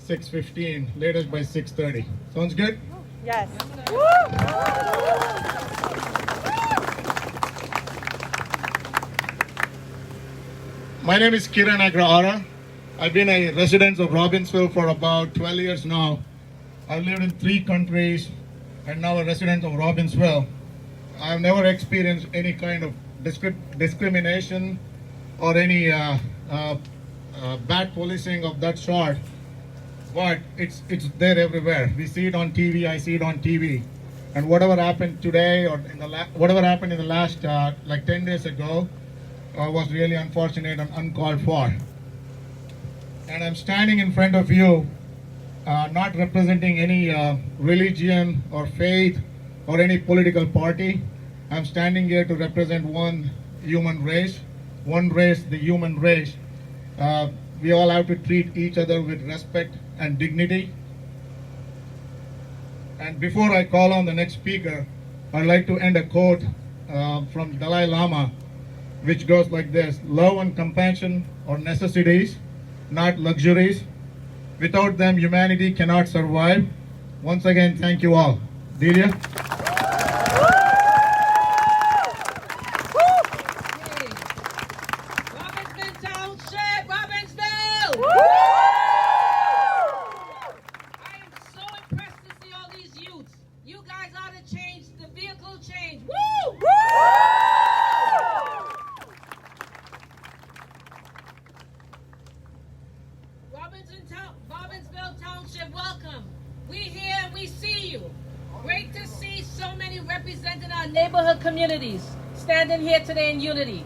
6:15, latest by 6:30. Sounds good? Yes. My name is Kiran Agraara. I've been a resident of Robbinsville for about 12 years now. I've lived in 3 countries and now a resident of Robbinsville. I've never experienced any kind of discrimination or any bad policing of that sort. But it's there everywhere. We see it on TV. I see it on TV. And whatever happened today or whatever happened in the last like 10 days ago was really unfortunate and uncalled for. And I'm standing in front of you, not representing any religion or faith or any political party. I'm standing here to represent one human race, the human race. We all have to treat each other with respect and dignity. And before I call on the next speaker, I'd like to end a quote from Dalai Lama, which goes like this: love and compassion are necessities, not luxuries. Without them, humanity cannot survive. Once again, thank you all. Delia? Robbinsville Township, Robbinsville! I am so impressed to see all these youths. You guys are the change, the vehicle change. Woo! Robbinsville Township, welcome. We here and we see you. Great to see so many representing our neighborhood communities standing here today in unity.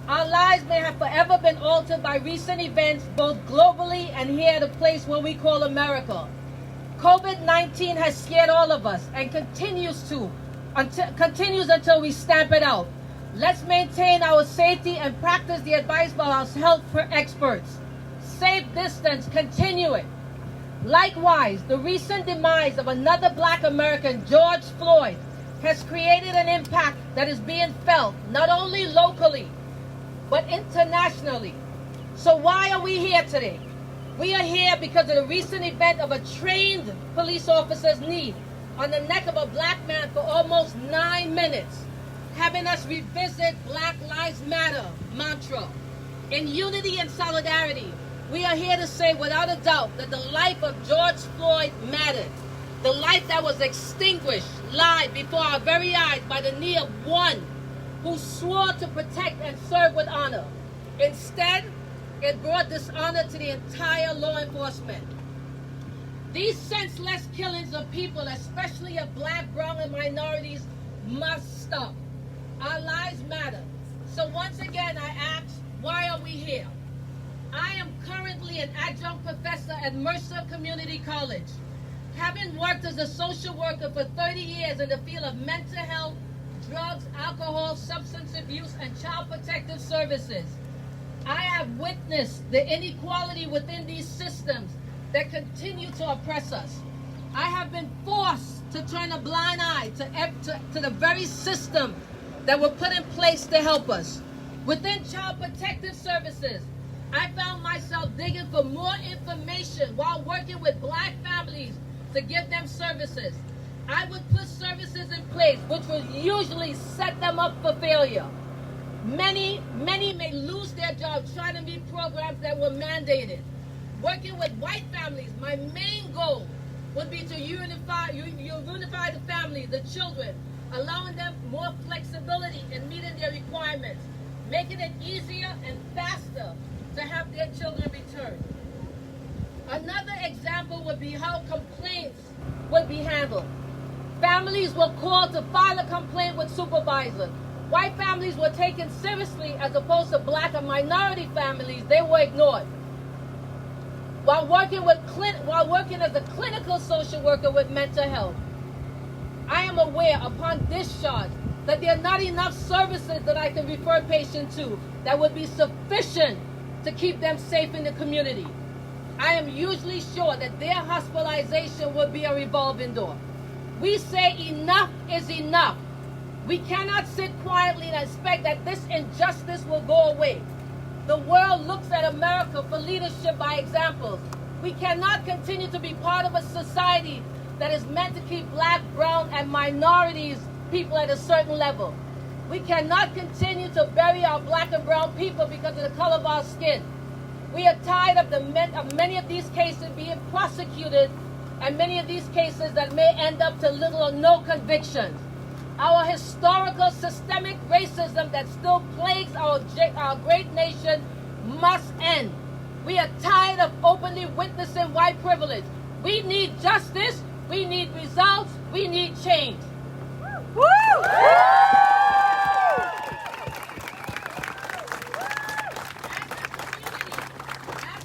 Our lives may have forever been altered by recent events, both globally and here at a place where we call America. COVID-19 has scared all of us and continues until we stamp it out. Let's maintain our safety and practice the advice of our health experts. Safe distance, continue it. Likewise, the recent demise of another Black American, George Floyd, has created an impact that is being felt not only locally, but internationally. So why are we here today? We are here because of the recent event of a trained police officer's knee on the neck of a Black man for almost 9 minutes, having us revisit Black Lives Matter mantra. In unity and solidarity, we are here to say without a doubt that the life of George Floyd mattered. The life that was extinguished live before our very eyes by the knee of one who swore to protect and serve with honor. Instead, it brought dishonor to the entire law enforcement. These senseless killings of people, especially of Black, brown, and minorities, must stop. Our lives matter. So once again, I ask, why are we here? I am currently an adjunct professor at Mercer Community College. Having worked as a social worker for 30 years in the field of mental health, drugs, alcohol, substance abuse, and child protective services, I have witnessed the inequality within these systems that continue to oppress us. I have been forced to turn a blind eye to the very system that were put in place to help us. Within child protective services, I found myself digging for more information while working with Black families to give them services. I would put services in place which would usually set them up for failure. Many may lose their jobs trying to meet programs that were mandated. Working with white families, my main goal would be to unify the family, the children, allowing them more flexibility in meeting their requirements, making it easier and faster to have their children returned. Another example would be how complaints would be handled. Families were called to file a complaint with supervisors. White families were taken seriously as opposed to Black and minority families, they were ignored. While working as a clinical social worker with mental health, I am aware upon discharge that there are not enough services that I can refer patients to that would be sufficient to keep them safe in the community. I am usually sure that their hospitalization would be a revolving door. We say enough is enough. We cannot sit quietly and expect that this injustice will go away. The world looks at America for leadership by examples. We cannot continue to be part of a society that is meant to keep black, brown, and minorities people at a certain level. We cannot continue to bury our black and brown people because of the color of our skin. We are tired of many of these cases being prosecuted, and many of these cases that may end up to little or no convictions. Our historical systemic racism that still plagues our great nation must end. We are tired of openly witnessing white privilege. We need justice, we need results, we need change. Woo! As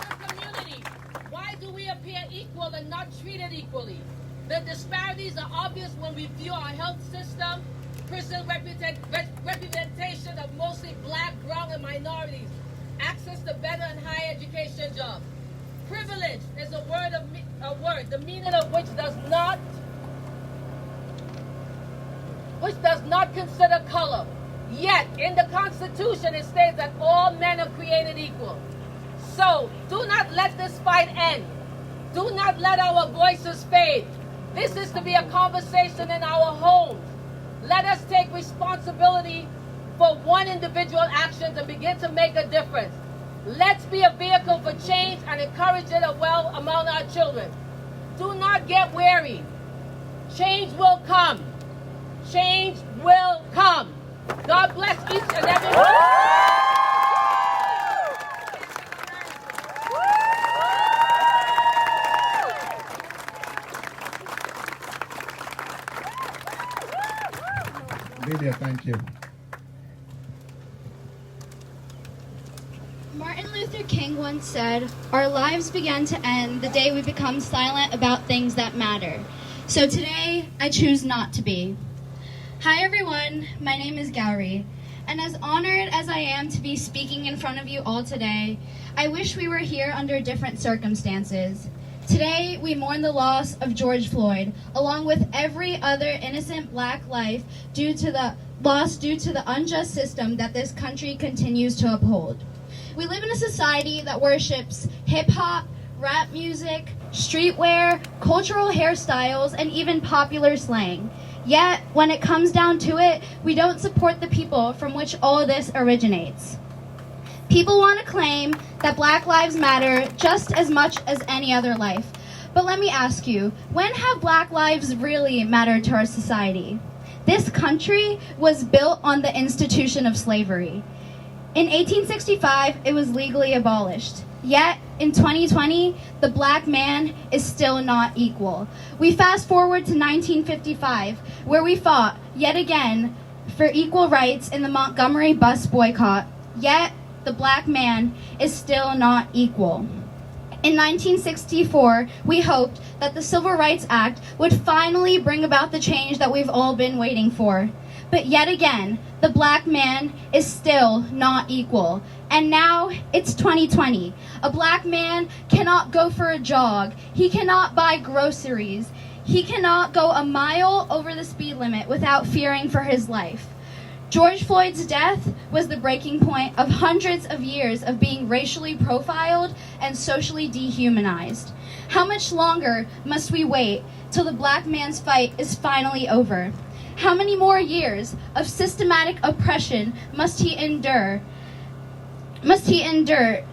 a community, why do we appear equal and not treated equally? The disparities are obvious when we view our health system, prison representation of mostly black, brown, and minorities, access to better and higher education jobs. Privilege is a word, the meaning of which does not consider color. Yet, in the Constitution, it states that all men are created equal. So, do not let this fight end. Do not let our voices fade. This is to be a conversation in our homes. Let us take responsibility for one individual action and begin to make a difference. Let's be a vehicle for change and encourage it well among our children. Do not get weary. Change will come. Change will come. God bless each and every one. Lydia, thank you. Martin Luther King once said, "Our lives began to end the day we become silent about things that matter." So today, I choose not to be. Hi everyone, my name is Gowri, and as honored as I am to be speaking in front of you all today, I wish we were here under different circumstances. Today, we mourn the loss of George Floyd, along with every other innocent black life due to the unjust system that this country continues to uphold. We live in a society that worships hip-hop, rap music, streetwear, cultural hairstyles, and even popular slang. Yet, when it comes down to it, we don't support the people from which all this originates. People want to claim that Black Lives Matter just as much as any other life. But let me ask you, when have Black lives really mattered to our society? This country was built on the institution of slavery. In 1865, it was legally abolished. Yet, in 2020, the black man is still not equal. We fast forward to 1955, where we fought, yet again, for equal rights in the Montgomery bus boycott. Yet, the black man is still not equal. In 1964, we hoped that the Civil Rights Act would finally bring about the change that we've all been waiting for. But yet again, the black man is still not equal. And now it's 2020. A black man cannot go for a jog. He cannot buy groceries. He cannot go a mile over the speed limit without fearing for his life. George Floyd's death was the breaking point of hundreds of years of being racially profiled and socially dehumanized. How much longer must we wait till the black man's fight is finally over? How many more years of systematic oppression must he endure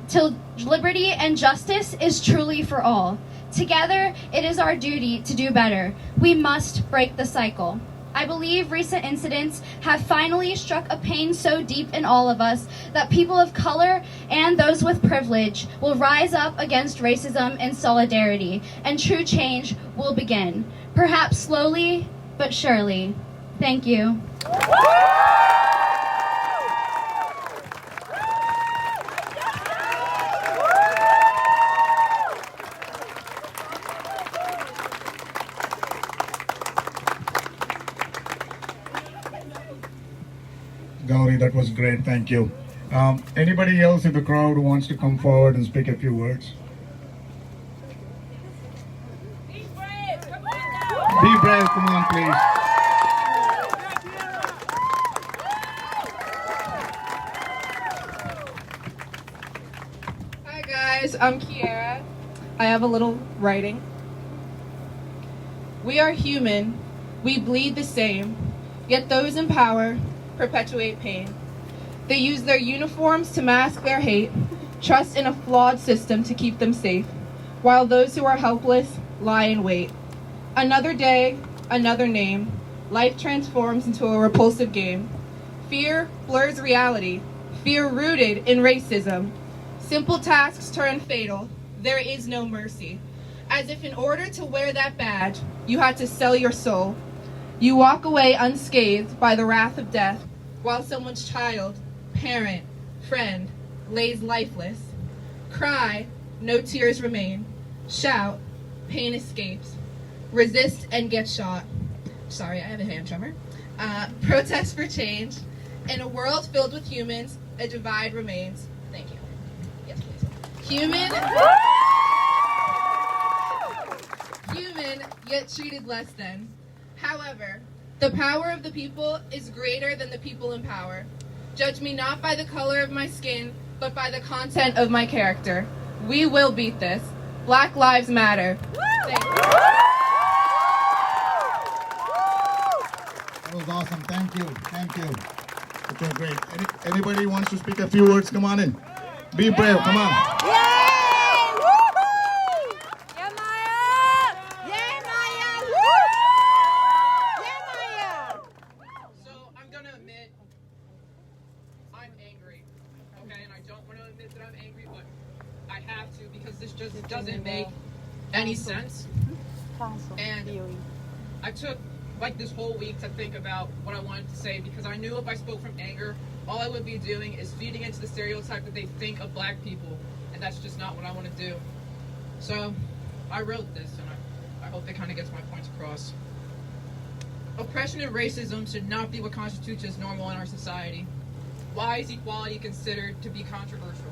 till liberty and justice is truly for all? Together, it is our duty to do better. We must break the cycle. I believe recent incidents have finally struck a pain so deep in all of us that people of color and those with privilege will rise up against racism in solidarity, and true change will begin. Perhaps slowly, but surely. Thank you. Gauri, that was great. Thank you. Anybody else in the crowd who wants to come forward and speak a few words? Be brave. Come on down. Be brave. Come on, please. Hi guys, I'm Kiara. I have a little writing. We are human, we bleed the same, yet those in power perpetuate pain. They use their uniforms to mask their hate, trust in a flawed system to keep them safe, while those who are helpless lie in wait. Another day, another name, life transforms into a repulsive game. Fear blurs reality, fear rooted in racism. Simple tasks turn fatal, there is no mercy. As if in order to wear that badge, you had to sell your soul. You walk away unscathed by the wrath of death, while someone's child, parent, friend, lays lifeless. Cry, no tears remain. Shout, pain escapes. Resist and get shot. Sorry, I have a hand tremor. Protest for change. In a world filled with humans, a divide remains. Thank you. Yes, please. Human, yet treated less than. However, the power of the people is greater than the people in power. Judge me not by the color of my skin, but by the content of my character. We will beat this. Black Lives Matter. Thank you. That was awesome. Thank you. Thank you. Okay, great. Anybody wants to speak a few words? Come on in. Be brave. Come on. So I'm gonna admit, I'm angry. Okay, and I don't want to admit that I'm angry, but I have to because this just doesn't make any sense. And I took like this whole week to think about what I wanted to say because I knew if I spoke from anger, all I would be doing is feeding into the stereotype that they think of black people, and that's just not what I want to do. So I wrote this, and I hope it kind of gets my points across. Oppression and racism should not be what constitutes as normal in our society. Why is equality considered to be controversial?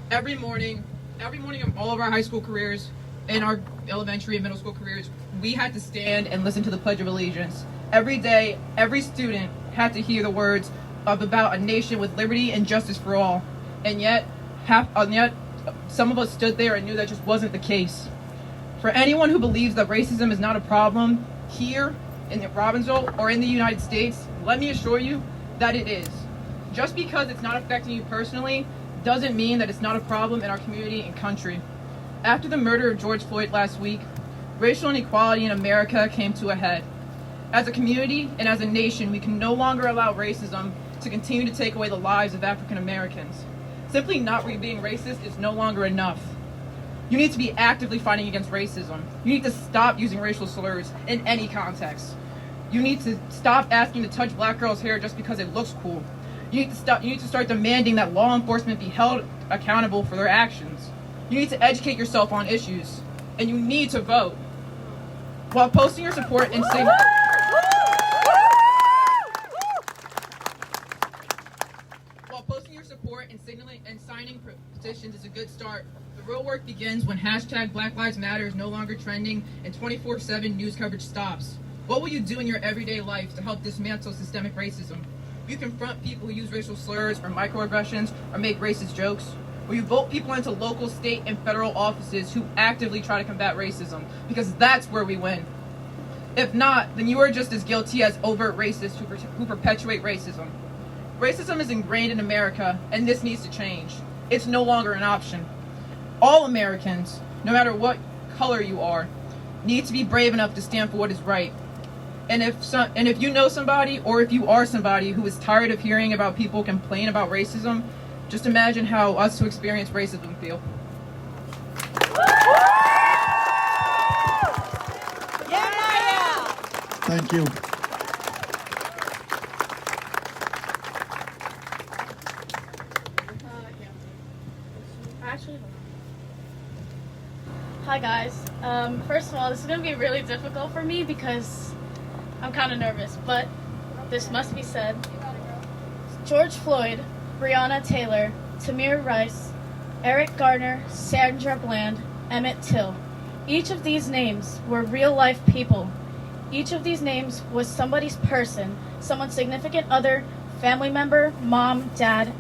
Every morning in all of our high school careers, in our elementary and middle school careers, we had to stand and listen to the Pledge of Allegiance. Every day, every student had to hear the words about a nation with liberty and justice for all. And yet, some of us stood there and knew that just wasn't the case. For anyone who believes that racism is not a problem here in Robbinsville or in the United States, let me assure you that it is. Just because it's not affecting you personally doesn't mean that it's not a problem in our community and country. After the murder of George Floyd last week, racial inequality in America came to a head. As a community and as a nation, we can no longer allow racism to continue to take away the lives of African Americans. Simply not being racist is no longer enough. You need to be actively fighting against racism. You need to stop using racial slurs in any context. You need to stop asking to touch black girls' hair just because it looks cool. You need to start demanding that law enforcement be held accountable for their actions. You need to educate yourself on issues, and you need to vote. While posting your support and signaling and signing petitions is a good start, the real work begins when hashtag Black Lives Matter is no longer trending and 24/7 news coverage stops. What will you do in your everyday life to help dismantle systemic racism? Will you confront people who use racial slurs or microaggressions or make racist jokes? Will you vote people into local, state, and federal offices who actively try to combat racism? Because that's where we win. If not, then you are just as guilty as overt racists who perpetuate racism. Racism is ingrained in America, and this needs to change. It's no longer an option. All Americans, no matter what color you are, need to be brave enough to stand for what is right. And if you know somebody, or if you are somebody who is tired of hearing about people complain about racism, just imagine how us who experience racism feel. Thank you. Hi guys. First of all, this is going to be really difficult for me because I'm kind of nervous, but this must be said. George Floyd, Breonna Taylor, Tamir Rice, Eric Garner, Sandra Bland, Emmett Till. Each of these names were real-life people. Each of these names was somebody's person, someone's significant other, family member, mom, dad,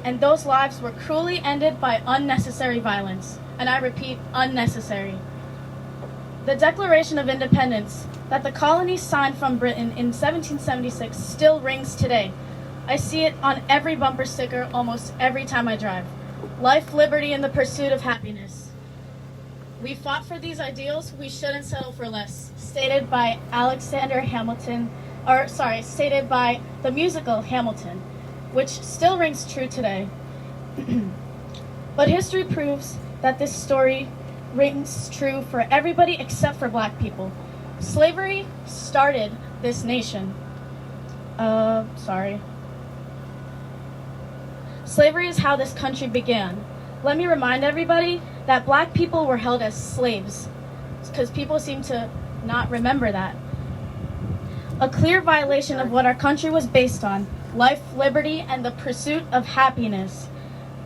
and those lives were cruelly ended by unnecessary violence. and I repeat, unnecessary. The Declaration of Independence that the colonies signed from Britain in 1776 still rings today. I see it on every bumper sticker almost every time I drive. Life, liberty, and the pursuit of happiness. We fought for these ideals, we shouldn't settle for less. Stated by stated by the musical Hamilton, which still rings true today. But history proves that this story rings true for everybody except for black people. Slavery started this nation. Slavery is how this country began. Let me remind everybody that black people were held as slaves, because people seem to not remember that. A clear violation of what our country was based on: life, liberty, and the pursuit of happiness.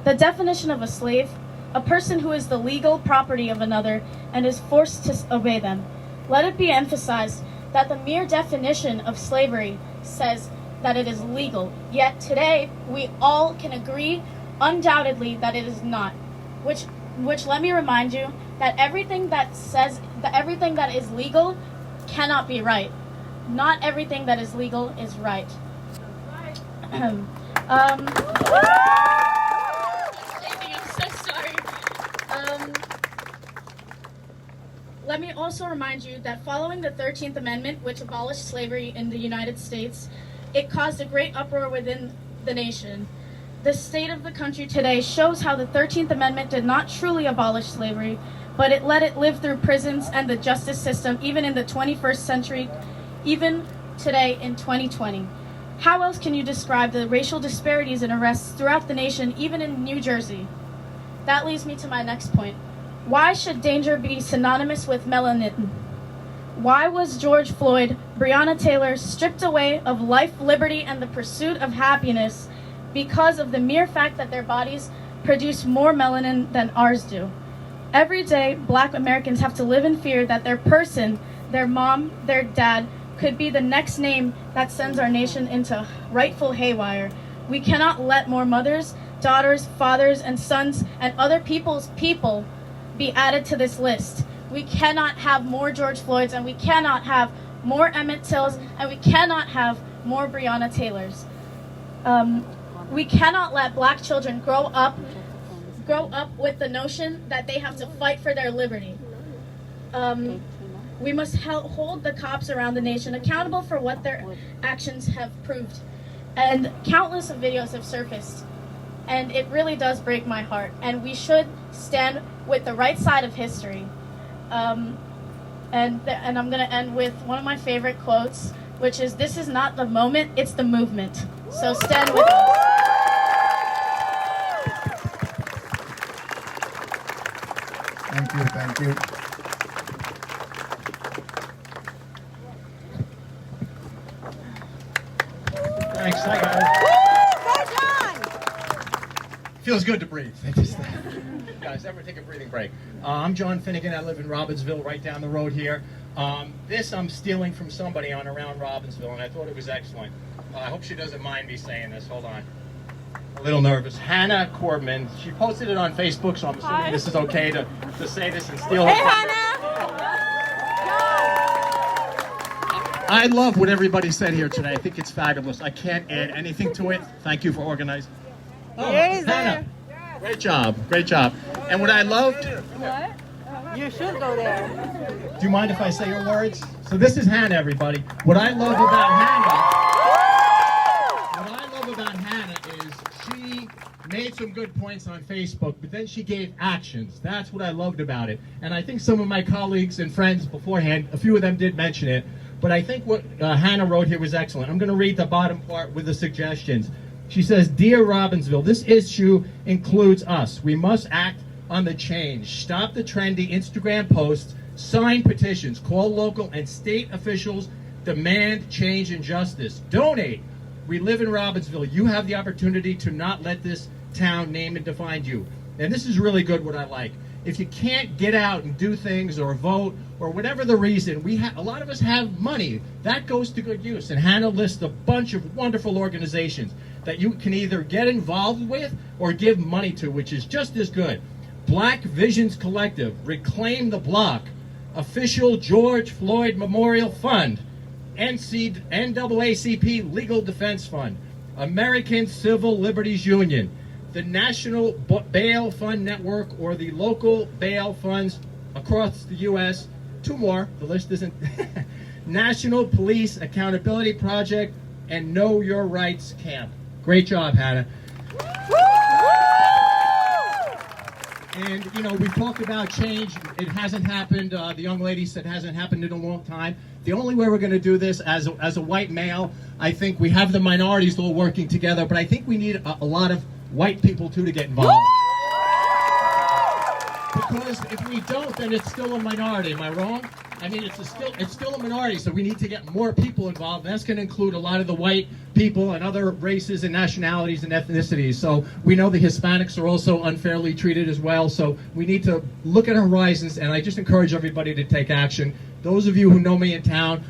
The definition of a slave: a person who is the legal property of another and is forced to obey them. Let it be emphasized that the mere definition of slavery says that it is legal, yet today we all can agree undoubtedly that it is not. Which let me remind you that everything that is legal cannot be right. Not everything that is legal is right. I'm so sorry. Let me also remind you that following the 13th Amendment, which abolished slavery in the United States, it caused a great uproar within the nation. The state of the country today shows how the 13th Amendment did not truly abolish slavery, but it let it live through prisons and the justice system even in the 21st century, even today in 2020. How else can you describe the racial disparities in arrests throughout the nation, even in New Jersey? That leads me to my next point. Why should danger be synonymous with melanin? Why was George Floyd, Breonna Taylor stripped away of life, liberty, and the pursuit of happiness because of the mere fact that their bodies produce more melanin than ours do? Every day, black Americans have to live in fear that their person, their mom, their dad, could be the next name that sends our nation into rightful haywire. We cannot let more mothers, daughters, fathers, and sons, and other people's people be added to this list. We cannot have more George Floyds, and we cannot have more Emmett Tills, and we cannot have more Breonna Taylors. We cannot let black children grow up with the notion that they have to fight for their liberty. We must hold the cops around the nation accountable for what their actions have proved. And countless of videos have surfaced, and it really does break my heart. And we should stand with the right side of history. And I'm going to end with one of my favorite quotes, which is, "This is not the moment, it's the movement." So stand with us. Thank you, thank you. Thanks, hi guys. Feels good to breathe. Guys, ever take a breathing break? I'm John Finnegan. I live in Robbinsville, right down the road here. This I'm stealing from somebody on around Robbinsville, and I thought it was excellent. I hope she doesn't mind me saying this. Hold on. A little nervous. Hannah Corbman. She posted it on Facebook, so I'm assuming this is okay to say this and steal her. Hey, Hannah! I love what everybody said here today. I think it's fabulous. I can't add anything to it. Thank you for organizing. Oh, Hannah. Great job. Great job. And what I loved... What? You should go there. Do you mind if I say your words? So this is Hannah, everybody. What I love about Hannah is she made some good points on Facebook, but then she gave actions. That's what I loved about it. And I think some of my colleagues and friends beforehand, a few of them did mention it, but I think what Hannah wrote here was excellent. I'm going to read the bottom part with the suggestions. She says, "Dear Robbinsville, this issue includes us. We must act on the change. Stop the trendy Instagram posts, sign petitions, call local and state officials, demand change and justice. Donate. We live in Robbinsville. You have the opportunity to not let this town name and define you." And this is really good, what I like. If you can't get out and do things or vote or whatever the reason, a lot of us have money. That goes to good use. And Hannah lists a bunch of wonderful organizations that you can either get involved with or give money to, which is just as good. Black Visions Collective, Reclaim the Block, Official George Floyd Memorial Fund, NAACP Legal Defense Fund, American Civil Liberties Union, the National Bail Fund Network, or the local bail funds across the U.S., 2 more, the list isn't, National Police Accountability Project, and Know Your Rights Camp. Great job, Hannah. And, you know, we talked about change. It hasn't happened. The young lady said it hasn't happened in a long time. The only way we're going to do this as a white male, I think we have the minorities all working together, but I think we need a lot of white people, too, to get involved. Because if we don't, then it's still a minority. Am I wrong? I mean, it's still a minority, so we need to get more people involved. And that's going to include a lot of the white people and other races and nationalities and ethnicities. So we know the Hispanics are also unfairly treated as well. So we need to look at horizons, and I just encourage everybody to take action. Those of you who know me in town,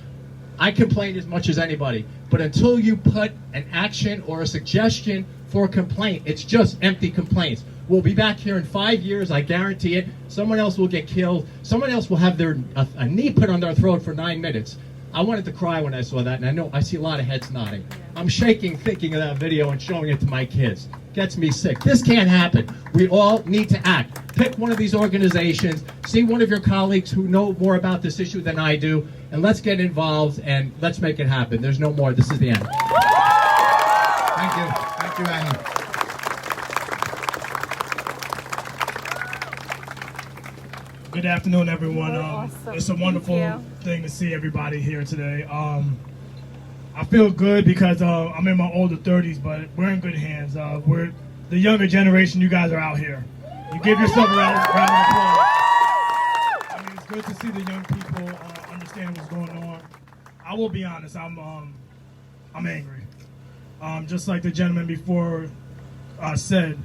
I complain as much as anybody. But until you put an action or a suggestion for a complaint, it's just empty complaints. We'll be back here in 5 years, I guarantee it. Someone else will get killed. Someone else will have a knee put on their throat for 9 minutes. I wanted to cry when I saw that, and I know I see a lot of heads nodding. I'm shaking thinking of that video and showing it to my kids. Gets me sick. This can't happen. We all need to act. Pick one of these organizations, see one of your colleagues who know more about this issue than I do, and let's get involved and let's make it happen. There's no more. This is the end. Thank you. Thank you, Annie. Good afternoon, everyone. Awesome. It's a wonderful Thank you. thing to see everybody here today. I feel good because I'm in my older 30s, but we're in good hands. We're the younger generation. You guys are out here. You give yourself a round of applause. I mean, it's good to see the young people understand what's going on. I will be honest. I'm angry. Just like the gentleman before said,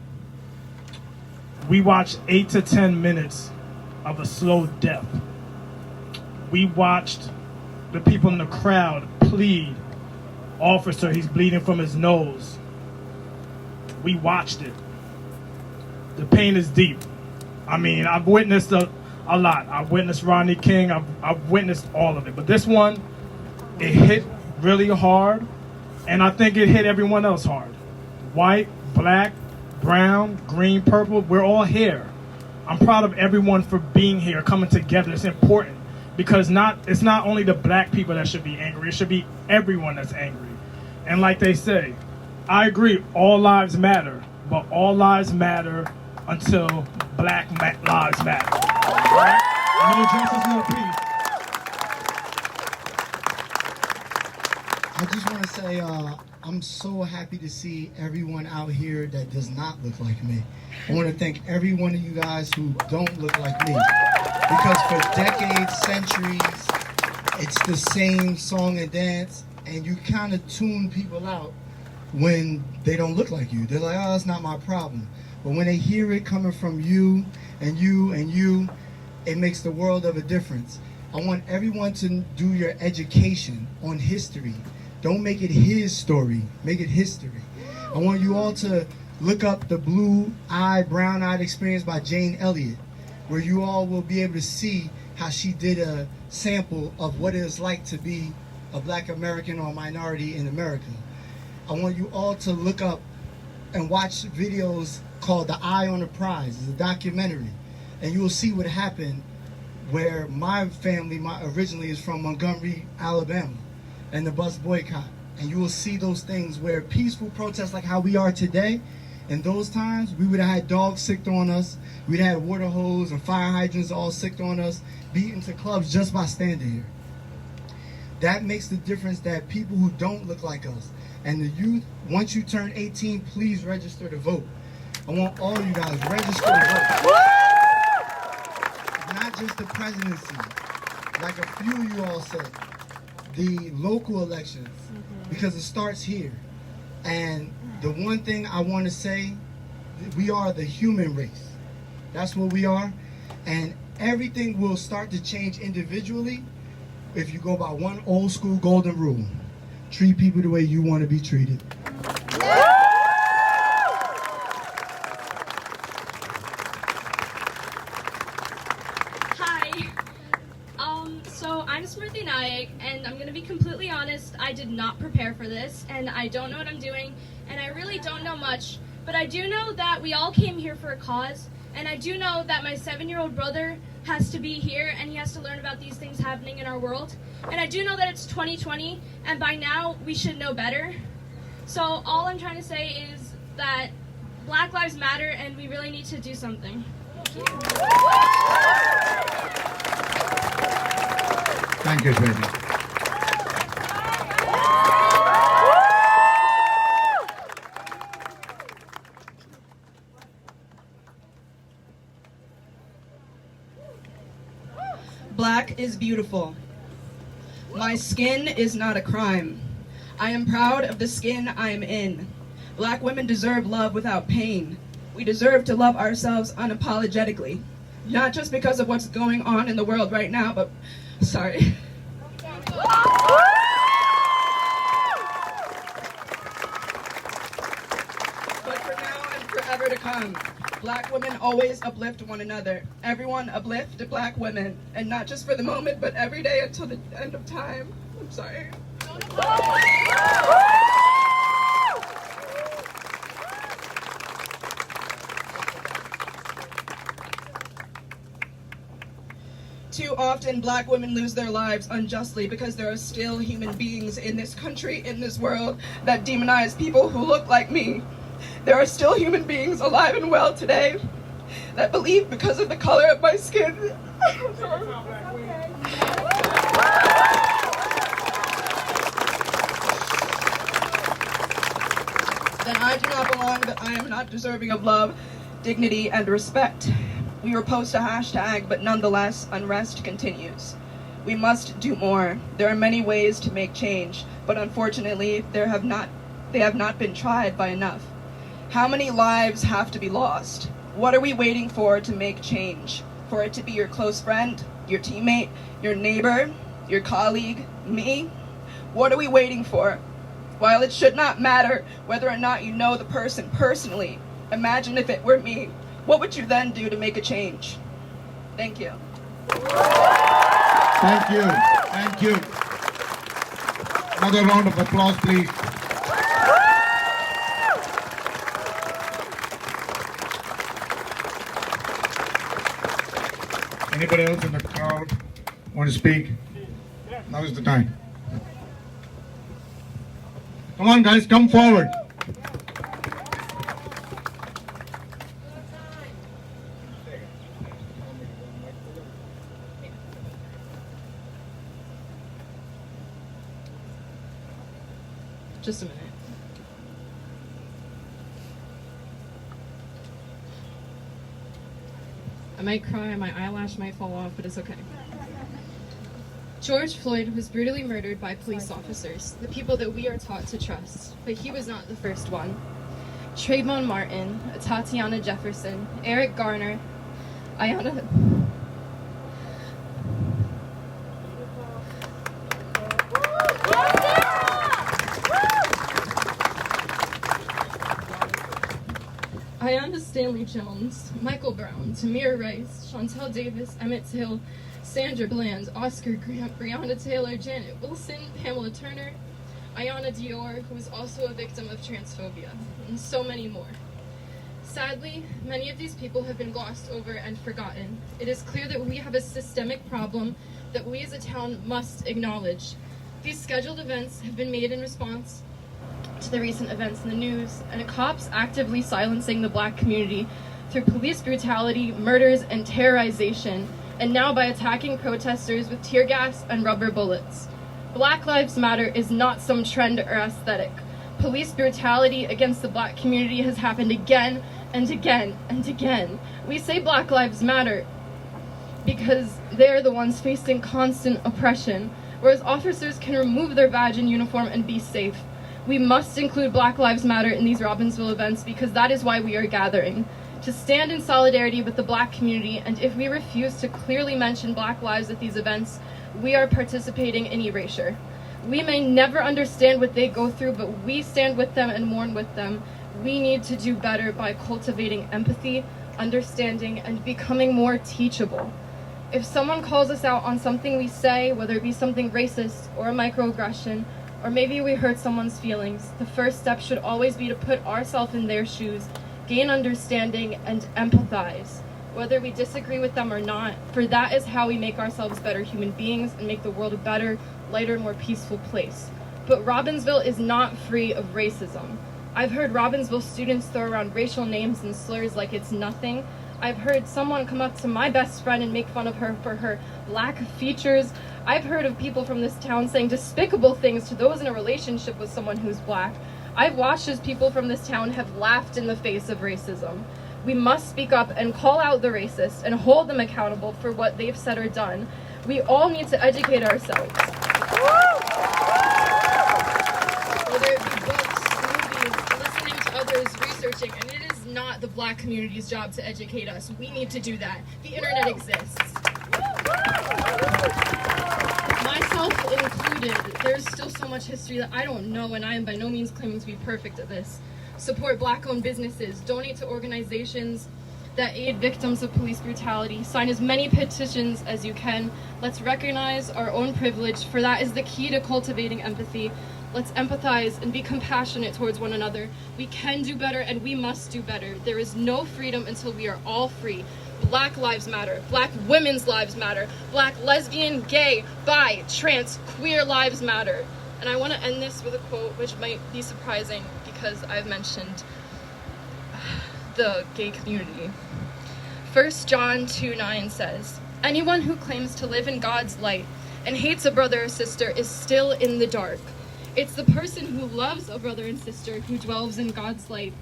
we watched 8 to 10 minutes of a slow death. We watched the people in the crowd plead, "Officer, he's bleeding from his nose." We watched it. The pain is deep. I mean, I've witnessed a lot. I've witnessed Rodney King. I've witnessed all of it. But this one, it hit really hard, and I think it hit everyone else hard. White, black, brown, green, purple, we're all here. I'm proud of everyone for being here, coming together. It's important because it's not only the black people that should be angry. It should be everyone that's angry. And like they say, I agree, all lives matter, but all lives matter until black lives matter. Right? And no justice, no peace. I just want to say I'm so happy to see everyone out here that does not look like me. I want to thank every one of you guys who don't look like me. Because for decades, centuries, it's the same song and dance, and you kind of tune people out when they don't look like you. They're like, oh, that's not my problem. But when they hear it coming from you and you and you, it makes the world of a difference. I want everyone to do your education on history. Don't make it his story, make it history. I want you all to look up the Blue-Eyed, Brown-Eyed Experience by Jane Elliott, where you all will be able to see how she did a sample of what it is like to be a black American or a minority in America. I want you all to look up and watch videos called The Eye on the Prize. It's a documentary. And you will see what happened where my family originally is from Montgomery, Alabama, and the bus boycott. And you will see those things where peaceful protests like how we are today, in those times, we would have had dogs sicked on us, we'd have had water hose and fire hydrants all sicked on us, beaten to clubs just by standing here. That makes the difference that people who don't look like us, and the youth, once you turn 18, please register to vote. I want all you guys register to vote. Not just the presidency, like a few of you all said, the local elections, because it starts here. And the one thing I want to say, we are the human race. That's what we are. And everything will start to change individually if you go by one old school golden rule. Treat people the way you want to be treated. I'm Smriti Nayak, and I'm going to be completely honest, I did not prepare for this, and I don't know what I'm doing, and I really don't know much, but I do know that we all came here for a cause, and I do know that my 7-year-old brother has to be here, and he has to learn about these things happening in our world, and I do know that it's 2020, and by now we should know better. So all I'm trying to say is that Black Lives Matter, and we really need to do something. Thank you, Shweta. Black is beautiful. My skin is not a crime. I am proud of the skin I am in. Black women deserve love without pain. We deserve to love ourselves unapologetically. Not just because of what's going on in the world right now, but, sorry. But for now and forever to come, Black women always uplift one another. Everyone uplift Black women, and not just for the moment, but every day until the end of time. I'm sorry. Too often, Black women lose their lives unjustly because there are still human beings in this country, in this world, that demonize people who look like me. There are still human beings alive and well today that believe because of the color of my skin. Then I do not belong, that I am not deserving of love, dignity, and respect. We repost a hashtag, but nonetheless, unrest continues. We must do more. There are many ways to make change, but unfortunately, they have not been tried by enough. How many lives have to be lost? What are we waiting for to make change? For it to be your close friend, your teammate, your neighbor, your colleague, me? What are we waiting for? While it should not matter whether or not you know the person personally, imagine if it were me. What would you then do to make a change? Thank you. Thank you. Thank you. Another round of applause, please. Anybody else in the crowd want to speak? Now is the time. Come on, guys, come forward. Just a minute. I might cry, my eyelash might fall off, but it's okay. George Floyd was brutally murdered by police officers, the people that we are taught to trust, but he was not the first one. Trayvon Martin, Tatiana Jefferson, Eric Garner, Ayanna Stanley Jones, Michael Brown, Tamir Rice, Chantel Davis, Emmett Till, Sandra Bland, Oscar Grant, Breonna Taylor, Janet Wilson, Pamela Turner, Ayanna Dior, who was also a victim of transphobia, and so many more. Sadly, many of these people have been glossed over and forgotten. It is clear that we have a systemic problem that we as a town must acknowledge. These scheduled events have been made in response to the recent events in the news, and cops actively silencing the Black community through police brutality, murders, and terrorization, and now by attacking protesters with tear gas and rubber bullets. Black Lives Matter is not some trend or aesthetic. Police brutality against the Black community has happened again and again and again. We say Black Lives Matter because they're the ones facing constant oppression, whereas officers can remove their badge and uniform and be safe. We must include Black Lives Matter in these Robbinsville events because that is why we are gathering, to stand in solidarity with the Black community, and if we refuse to clearly mention Black lives at these events, we are participating in erasure. We may never understand what they go through, but we stand with them and mourn with them. We need to do better by cultivating empathy, understanding, and becoming more teachable. If someone calls us out on something we say, whether it be something racist or a microaggression, or maybe we hurt someone's feelings, the first step should always be to put ourselves in their shoes, gain understanding, and empathize, whether we disagree with them or not, for that is how we make ourselves better human beings and make the world a better, lighter, more peaceful place. But Robbinsville is not free of racism. I've heard Robbinsville students throw around racial names and slurs like it's nothing. I've heard someone come up to my best friend and make fun of her for her black features. I've heard of people from this town saying despicable things to those in a relationship with someone who's black. I've watched as people from this town have laughed in the face of racism. We must speak up and call out the racists and hold them accountable for what they've said or done. We all need to educate ourselves. Whether it be books, movies, listening to others, researching, and it is not the black community's job to educate us. We need to do that. The internet exists. Myself included, there's still so much history that I don't know, and I am by no means claiming to be perfect at this. Support black-owned businesses, donate to organizations that aid victims of police brutality, sign as many petitions as you can. Let's recognize our own privilege, for that is the key to cultivating empathy. Let's empathize and be compassionate towards one another. We can do better and we must do better. There is no freedom until we are all free. Black lives matter. Black women's lives matter. Black, lesbian, gay, bi, trans, queer lives matter. And I want to end this with a quote which might be surprising because I've mentioned the gay community. 1 John 2:9 says, "Anyone who claims to live in God's light and hates a brother or sister is still in the dark. It's the person who loves a brother and sister who dwells in God's light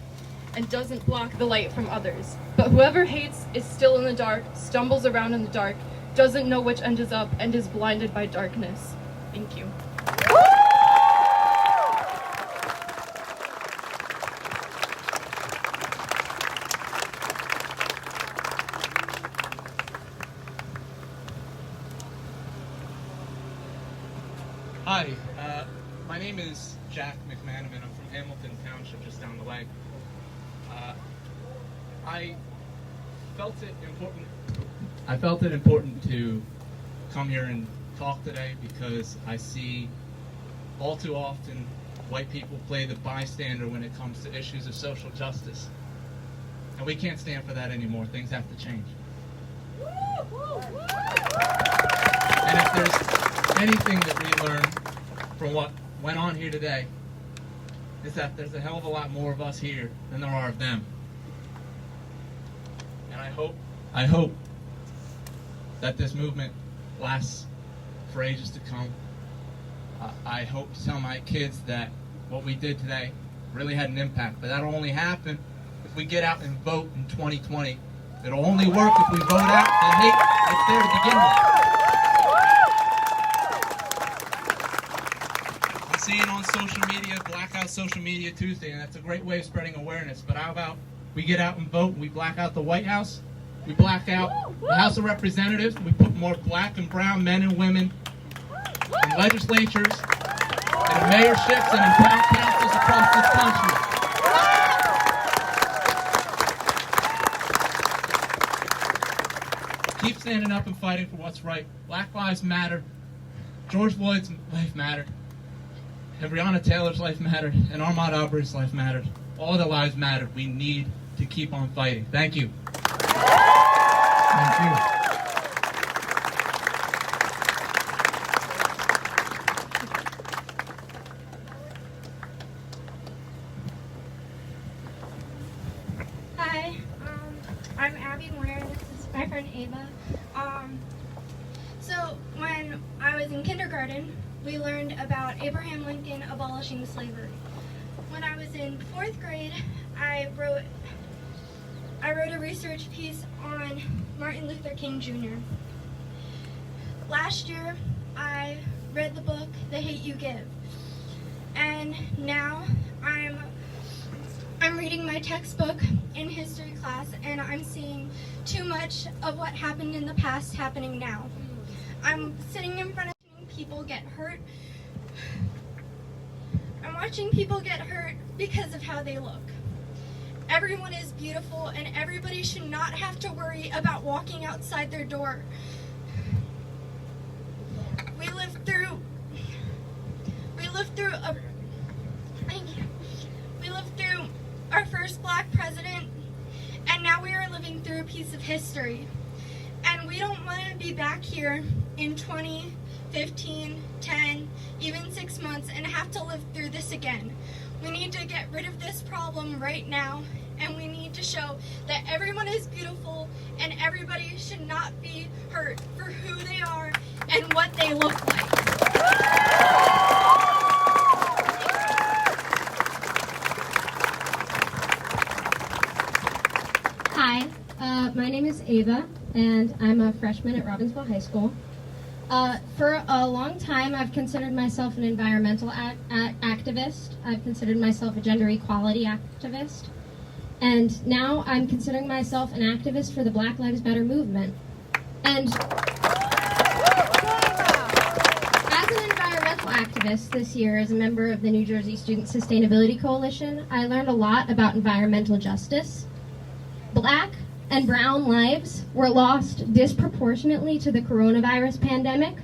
and doesn't block the light from others. But whoever hates is still in the dark, stumbles around in the dark, doesn't know which end is up, and is blinded by darkness." Thank you. Hi, my name is Jack McManaman. I'm from Hamilton Township, just down the way. I felt it important to come here and talk today because I see all too often white people play the bystander when it comes to issues of social justice. And we can't stand for that anymore. Things have to change. And if there's anything that we learn from what went on here today, is that there's a hell of a lot more of us here than there are of them. And I hope that this movement lasts for ages to come. I hope to tell my kids that what we did today really had an impact, but that'll only happen if we get out and vote in 2020. It'll only work if we vote out the hate that's there to begin with. I'm seeing on social media, Blackout Social Media Tuesday, and that's a great way of spreading awareness, but how about we get out and vote and we black out the White House, we black out the House of Representatives, we put more black and brown men and women in legislatures, in mayorships, and in town councils across this country. Keep standing up and fighting for what's right. Black lives matter. George Floyd's life mattered. And Breonna Taylor's life mattered. And Ahmaud Arbery's life mattered. All the lives matter. We need to keep on fighting. Thank you. Thank you. Hi, I'm Abby Moyer. This is my friend Ava. So when I was in kindergarten, we learned about Abraham Lincoln abolishing slavery. When I was in 4th grade, I wrote a research piece on Martin Luther King Jr. Last year, I read the book, The Hate You Give. And now I'm reading my textbook in history class, and I'm seeing too much of what happened in the past happening now. I'm sitting in front of people get hurt. I'm watching people get hurt because of how they look. Everyone is beautiful, and everybody should not have to worry about walking outside their door history. And we don't want to be back here in 2015, 10, even 6 months and have to live through this again. We need to get rid of this problem right now, and we need to show that everyone is beautiful and everybody should not be hurt for who they are and what they look like. Hi, my name is Ava, and I'm a freshman at Robbinsville High School. For a long time, I've considered myself an environmental activist. I've considered myself a gender equality activist. And now I'm considering myself an activist for the Black Lives Matter movement. And as an environmental activist this year, as a member of the New Jersey Student Sustainability Coalition, I learned a lot about environmental justice. Black and brown lives were lost disproportionately to the coronavirus pandemic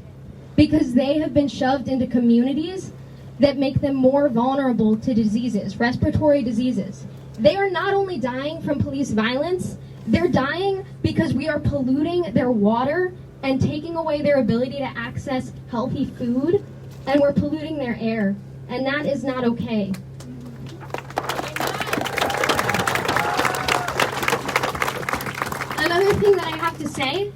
because they have been shoved into communities that make them more vulnerable to diseases, respiratory diseases. They are not only dying from police violence, they're dying because we are polluting their water and taking away their ability to access healthy food, and we're polluting their air, and that is not okay. Another thing that I have to say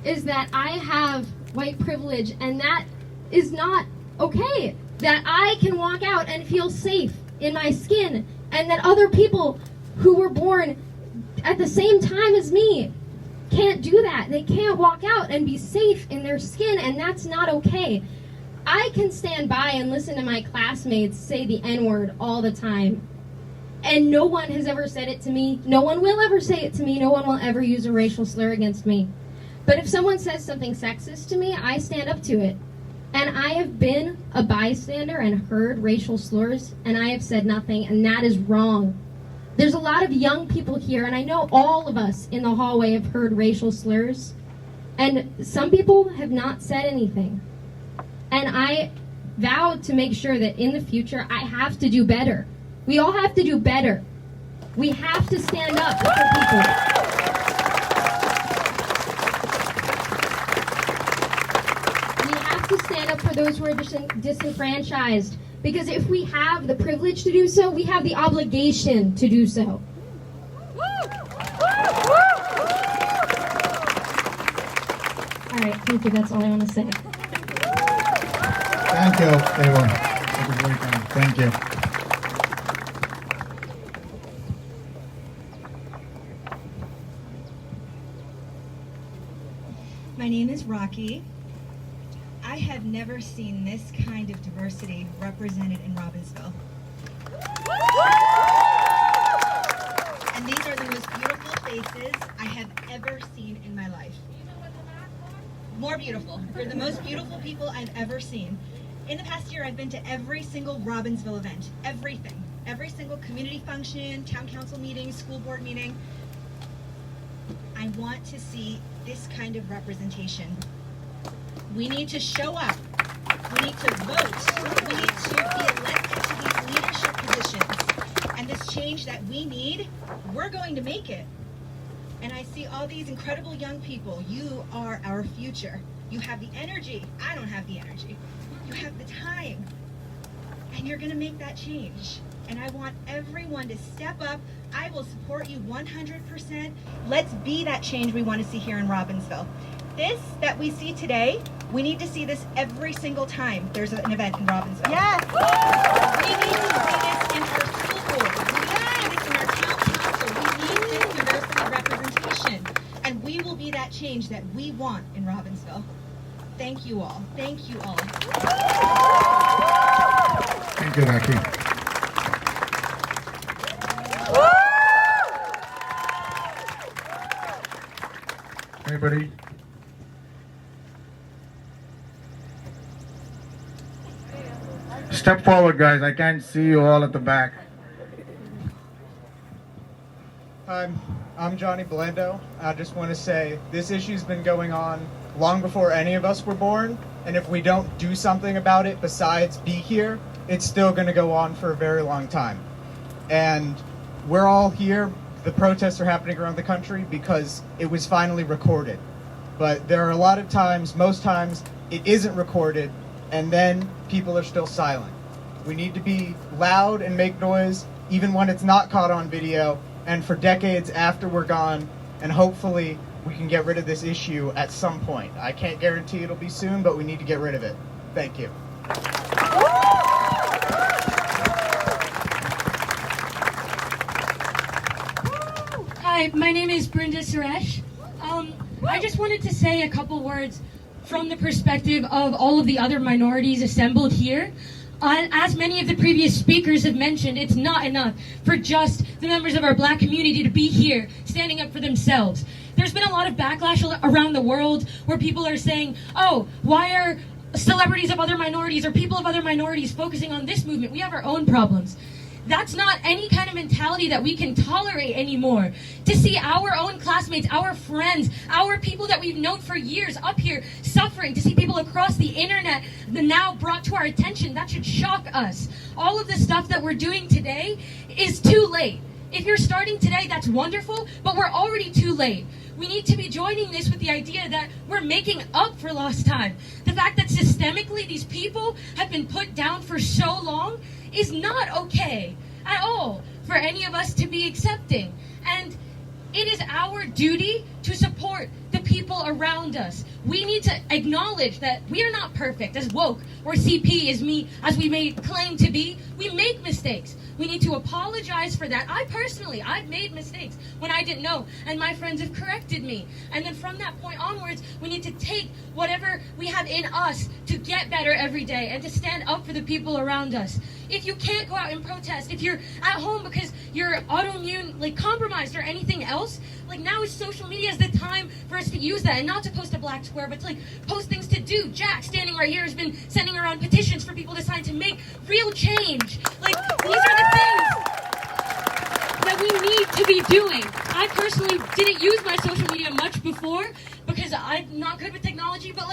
is that I have white privilege, and that is not okay. That I can walk out and feel safe in my skin, and that other people who were born at the same time as me can't do that. They can't walk out and be safe in their skin, and that's not okay. I can stand by and listen to my classmates say the N-word all the time. And no one has ever said it to me. No one will ever say it to me. No one will ever use a racial slur against me. But if someone says something sexist to me, I stand up to it. And I have been a bystander and heard racial slurs, and I have said nothing, and that is wrong. There's a lot of young people here, and I know all of us in the hallway have heard racial slurs, and some people have not said anything. And I vowed to make sure that in the future I have to do better. We all have to do better. We have to stand up for people. We have to stand up for those who are disenfranchised. Because if we have the privilege to do so, we have the obligation to do so. All right, thank you. That's all I want to say. Thank you, everyone. That was very kind. Thank you. My name is Rocky. I have never seen this kind of diversity represented in Robbinsville. And these are the most beautiful faces I have ever seen in my life. More beautiful. They're the most beautiful people I've ever seen. In the past year, I've been to every single Robbinsville event. Everything. Every single community function, town council meeting, school board meeting. I want to see this kind of representation. We need to show up. We need to vote. We need to be elected to these leadership positions. And this change that we need, we're going to make it. And I see all these incredible young people. You are our future. You have the energy. I don't have the energy. You have the time. And you're going to make that change. And I want everyone to step up. I will support you 100%. Let's be that change we want to see here in Robbinsville. This that we see today, we need to see this every single time there's an event in Robbinsville. Yes! We need to see this in our school board. We need to see this in our town council. We need this diversity representation. And we will be that change that we want in Robbinsville. Thank you all. Thank you all. Thank you, Rocky. Anybody? Step forward, guys. I can't see you all at the back. I'm Johnny Blando. I just want to say this issue's been going on long before any of us were born, and if we don't do something about it besides be here, it's still going to go on for a very long time. And we're all here the protests are happening around the country because it was finally recorded. But there are a lot of times, most times, it isn't recorded, and then people are still silent. We need to be loud and make noise, even when it's not caught on video, and for decades after we're gone, and hopefully we can get rid of this issue at some point. I can't guarantee it'll be soon, but we need to get rid of it. Thank you. Hi, my name is Brenda Suresh. I just wanted to say a couple words from the perspective of all of the other minorities assembled here. As many of the previous speakers have mentioned, it's not enough for just the members of our black community to be here standing up for themselves. There's been a lot of backlash around the world where people are saying, oh, why are celebrities of other minorities or people of other minorities focusing on this movement? We have our own problems. That's not any kind of mentality that we can tolerate anymore. To see our own classmates, our friends, our people that we've known for years up here suffering, to see people across the internet now brought to our attention, that should shock us. All of the stuff that we're doing today is too late. If you're starting today, that's wonderful, but we're already too late. We need to be joining this with the idea that we're making up for lost time. The fact that systemically these people have been put down for so long is not okay at all for any of us to be accepting. And it is our duty to support the people around us. We need to acknowledge that we are not perfect as woke or CP as we may claim to be. We make mistakes. We need to apologize for that. I've made mistakes when I didn't know, and my friends have corrected me. And then from that point onwards, we need to take whatever we have in us to get better every day and to stand up for the people around us. If you can't go out and protest, if you're at home because you're autoimmune, compromised or anything else, now is social media is the time for us to use that and not to post a black square, but to post things to do. Jack, standing right here, has been sending around petitions for people to sign to make real change. These are the things that we need to be doing. I personally didn't use my social media much before because I'm not good with technology, but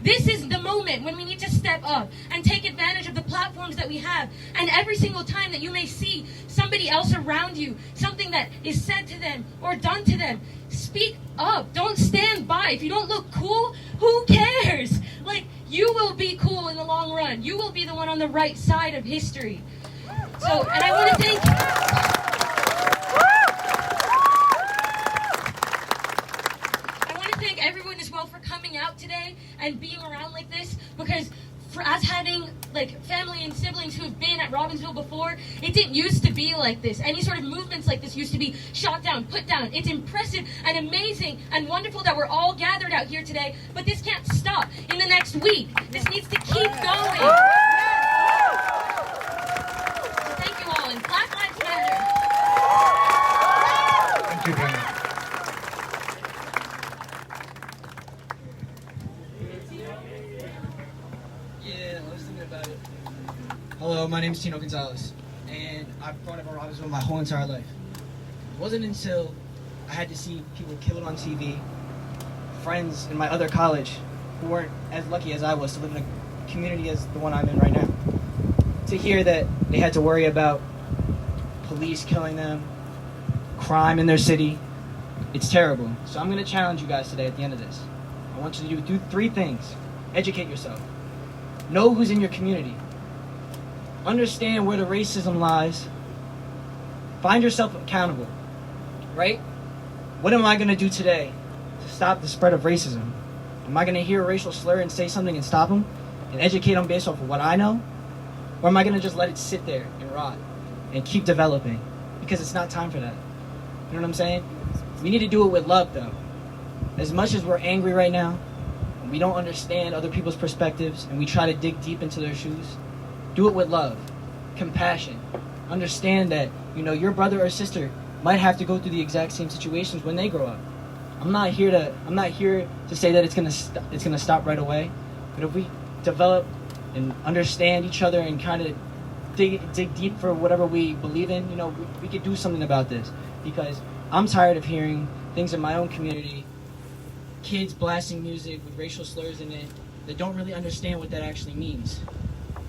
this is the moment when we need to step up and take advantage of the platforms that we have. And every single time that you may see somebody else around you, something that is said to them or done to them, speak up. Don't stand by. If you don't look cool, who cares? You will be cool in the long run. You will be the one on the right side of history. And I want to thank everyone as well for coming out today and being around like this, because for us having family and siblings who have been at Robbinsville before, it didn't used to be like this. Any sort of movements like this used to be shot down, put down. It's impressive and amazing and wonderful that we're all gathered out here today, but this can't stop in the next week. This needs to keep going. Thank you all, and Black Lives Matter. Thank you, Brenda. Yeah, I was thinking about it. Hello, my name is Tino Gonzalez, and I've grown up in Robbinsville my whole entire life. It wasn't until I had to see people killed on TV, friends in my other college who weren't as lucky as I was to live in a community as the one I'm in right now, to hear that they had to worry about police killing them, crime in their city. It's terrible. So I'm going to challenge you guys today at the end of this. I want you to do 3 things. Educate yourself. Know who's in your community. Understand where the racism lies. Find yourself accountable, right? What am I going to do today to stop the spread of racism? Am I going to hear a racial slur and say something and stop them and educate them based off of what I know? Or am I going to just let it sit there and rot and keep developing? Because it's not time for that. You know what I'm saying? We need to do it with love, though. As much as we're angry right now, we don't understand other people's perspectives, and we try to dig deep into their shoes, do it with love, compassion. Understand that, your brother or sister might have to go through the exact same situations when they grow up. I'm not here to say that it's gonna stop right away, but if we develop and understand each other and kind of dig deep for whatever we believe in, we could do something about this. Because I'm tired of hearing things in my own community, kids blasting music with racial slurs in it that don't really understand what that actually means.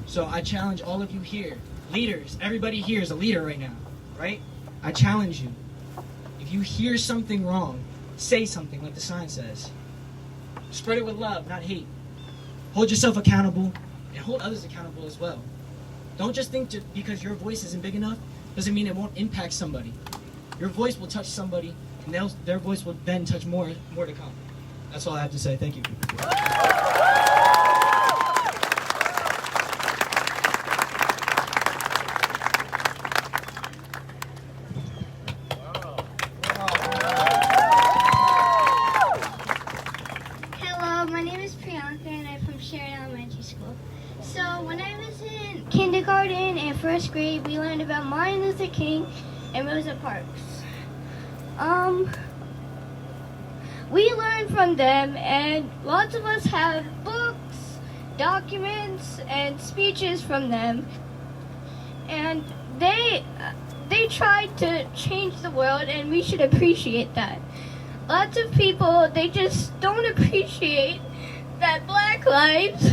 So I challenge all of you here, leaders, everybody here is a leader right now, right? I challenge you. you hear something wrong, say something like the sign says. Spread it with love, not hate. Hold yourself accountable and hold others accountable as well. Don't just think because your voice isn't big enough doesn't mean it won't impact somebody. Your voice will touch somebody, and their voice will then touch more to come. That's all I have to say. Thank you. Hello, my name is Priyanka and I'm from Sharon Elementary School. So when I was in kindergarten and first grade, we learned about Martin Luther King and Rosa Parks. We learned from them, and lots of us have books, documents, and speeches from them. And they tried to change the world, and we should appreciate that. Lots of people, they just don't appreciate that black lives,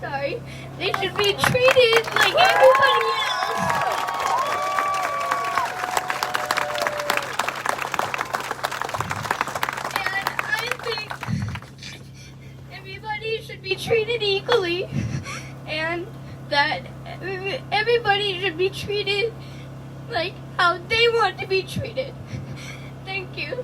sorry, they should be treated like everybody else. And I think everybody should be treated equally, and that everybody should be treated like how they want to be treated. Thank you.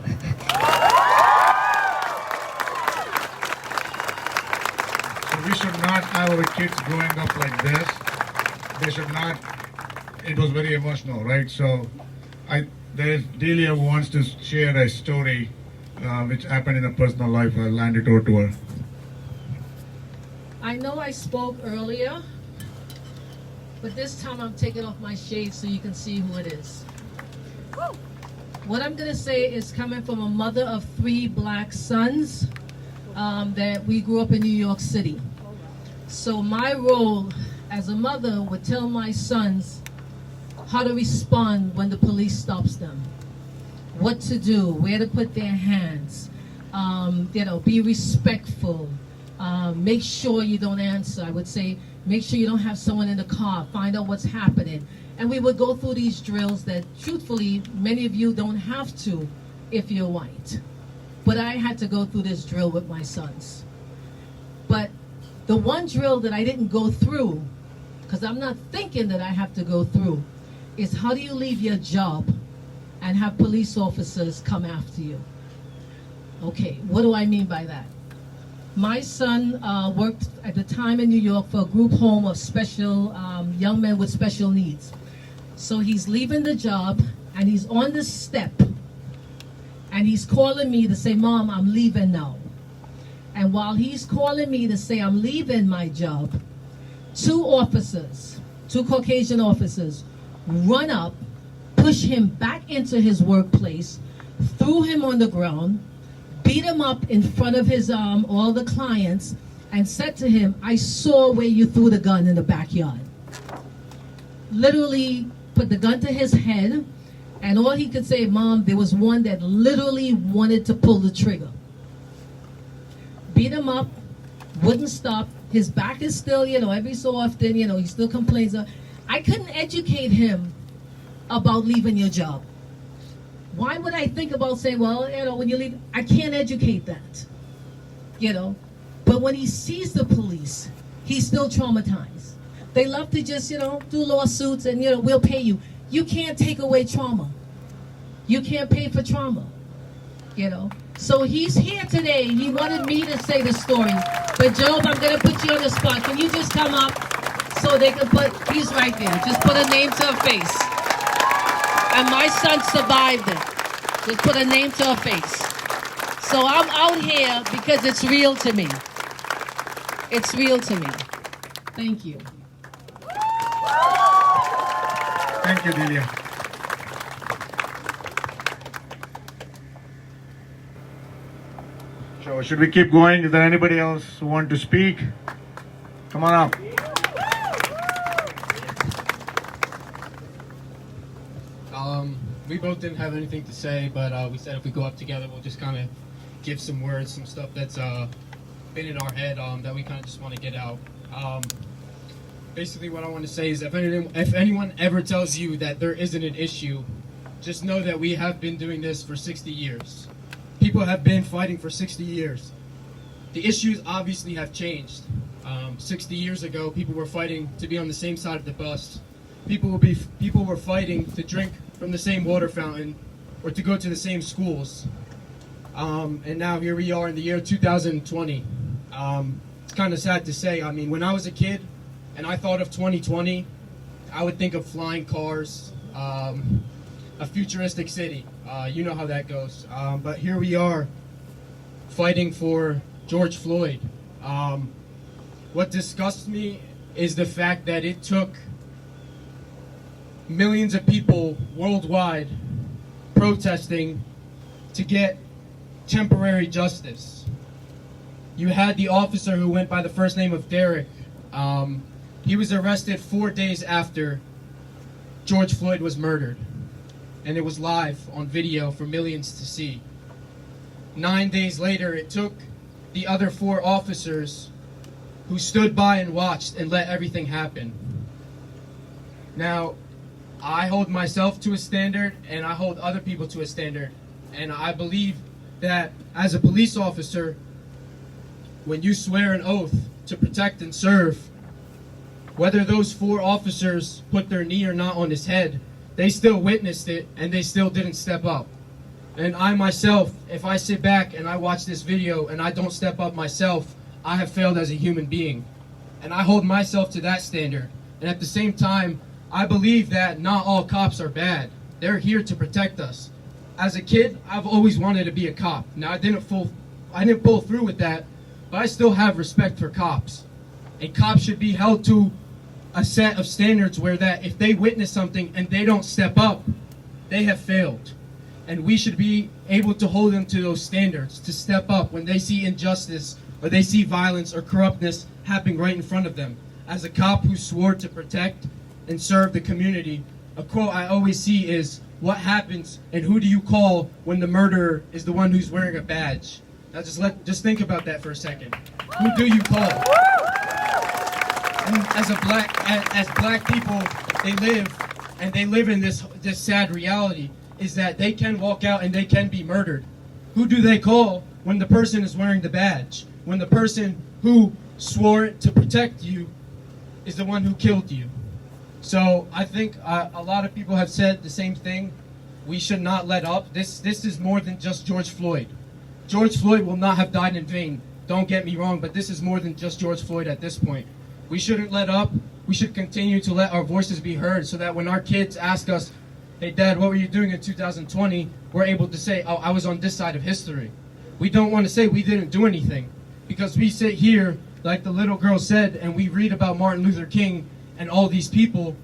So we should not have our kids growing up like this. They should not. It was very emotional, right? So, Delia wants to share a story which happened in her personal life. I'll hand it over to her. I know I spoke earlier, but this time I'm taking off my shades so you can see who it is. What I'm going to say is coming from a mother of 3 black sons that we grew up in New York City. So my role as a mother would tell my sons how to respond when the police stops them, what to do, where to put their hands, be respectful, make sure you don't answer. I would say make sure you don't have someone in the car, find out what's happening. And we would go through these drills that, truthfully, many of you don't have to if you're white. But I had to go through this drill with my sons. But the one drill that I didn't go through, because I'm not thinking that I have to go through, is how do you leave your job and have police officers come after you? Okay, what do I mean by that? My son worked at the time in New York for a group home of special young men with special needs. So he's leaving the job, and he's on the step, and he's calling me to say, "Mom, I'm leaving now." And while he's calling me to say I'm leaving my job, 2 Caucasian officers, run up, push him back into his workplace, threw him on the ground, beat him up in front of his all the clients, and said to him, "I saw where you threw the gun in the backyard." Literally put the gun to his head, and all he could say, "Mom, there was one that literally wanted to pull the trigger." Beat him up, wouldn't stop. His back is still, every so often, he still complains. I couldn't educate him about leaving your job. Why would I think about saying, well, when you leave, I can't educate that, But when he sees the police, he's still traumatized. They love to just, do lawsuits and, we'll pay you. You can't take away trauma. You can't pay for trauma, So he's here today. He wanted me to say the story. But Job, I'm going to put you on the spot. Can you just come up so they can he's right there. Just put a name to a face. And my son survived it. Just put a name to a face. So I'm out here because it's real to me. It's real to me. Thank you. Thank you, Delia. So should we keep going? Is there anybody else who want to speak? Come on up. We both didn't have anything to say, but we said if we go up together, we'll just kind of give some words, some stuff that's been in our head that we kind of just want to get out. Basically, what I want to say is if anyone ever tells you that there isn't an issue, just know that we have been doing this for 60 years. People have been fighting for 60 years. The issues obviously have changed. 60 years ago, people were fighting to be on the same side of the bus. People were fighting to drink from the same water fountain or to go to the same schools. And now here we are in the year 2020. It's kind of sad to say. I mean, when I was a kid and I thought of 2020, I would think of flying cars, a futuristic city. You know how that goes. But here we are fighting for George Floyd. What disgusts me is the fact that it took millions of people worldwide protesting to get temporary justice. You had the officer who went by the first name of Derek. He was arrested 4 days after George Floyd was murdered. And it was live on video for millions to see. 9 days later, it took the other 4 officers who stood by and watched and let everything happen. Now, I hold myself to a standard and I hold other people to a standard. And I believe that as a police officer, when you swear an oath to protect and serve, whether those 4 officers put their knee or not on his head, they still witnessed it and they still didn't step up. And I myself, if I sit back and I watch this video and I don't step up myself, I have failed as a human being. And I hold myself to that standard. And at the same time, I believe that not all cops are bad. They're here to protect us. As a kid, I've always wanted to be a cop. Now, I didn't pull through with that, but I still have respect for cops. And cops should be held to a set of standards where that if they witness something and they don't step up, they have failed. And we should be able to hold them to those standards, to step up when they see injustice or they see violence or corruptness happening right in front of them. As a cop who swore to protect and serve the community, a quote I always see is, "What happens and who do you call when the murderer is the one who's wearing a badge?" Now just think about that for a second. Who do you call? And as black people, they live in this sad reality, is that they can walk out and they can be murdered. Who do they call when the person is wearing the badge? When the person who swore to protect you is the one who killed you? So I think a lot of people have said the same thing. We should not let up. This is more than just George Floyd. George Floyd will not have died in vain. Don't get me wrong, but this is more than just George Floyd at this point. We shouldn't let up. We should continue to let our voices be heard so that when our kids ask us, "Hey, Dad, what were you doing in 2020?" we're able to say, "Oh, I was on this side of history." We don't want to say we didn't do anything, because we sit here, like the little girl said, and we read about Martin Luther King and all these people,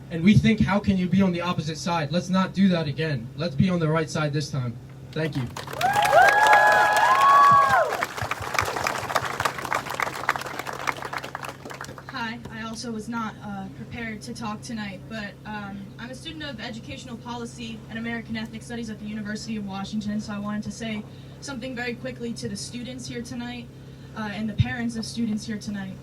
and we think, how can you be on the opposite side? Let's not do that again. Let's be on the right side this time. Thank you. Hi, I also was not prepared to talk tonight, but I'm a student of educational policy and American ethnic studies at the University of Washington, so I wanted to say something very quickly to the students here tonight and the parents of students here tonight.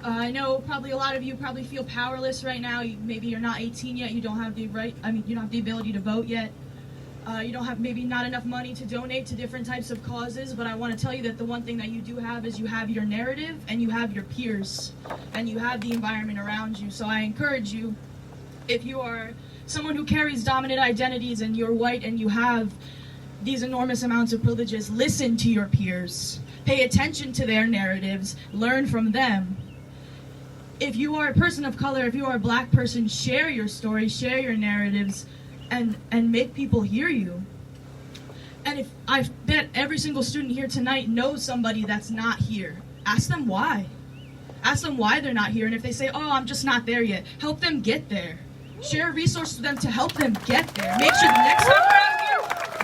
I know probably a lot of you probably feel powerless right now. Maybe you're not 18 yet, you don't have the you don't have the ability to vote yet. You don't have maybe not enough money to donate to different types of causes, but I want to tell you that the one thing that you do have is you have your narrative and you have your peers and you have the environment around you. So I encourage you, if you are someone who carries dominant identities and you're white and you have these enormous amounts of privileges, listen to your peers. Pay attention to their narratives, learn from them. If you are a person of color, if you are a black person, share your story, share your narratives, and make people hear you. And if I bet every single student here tonight knows somebody that's not here, ask them why. Ask them why they're not here, and if they say, "Oh, I'm just not there yet," help them get there. Share a resource with them to help them get there. Make sure the next time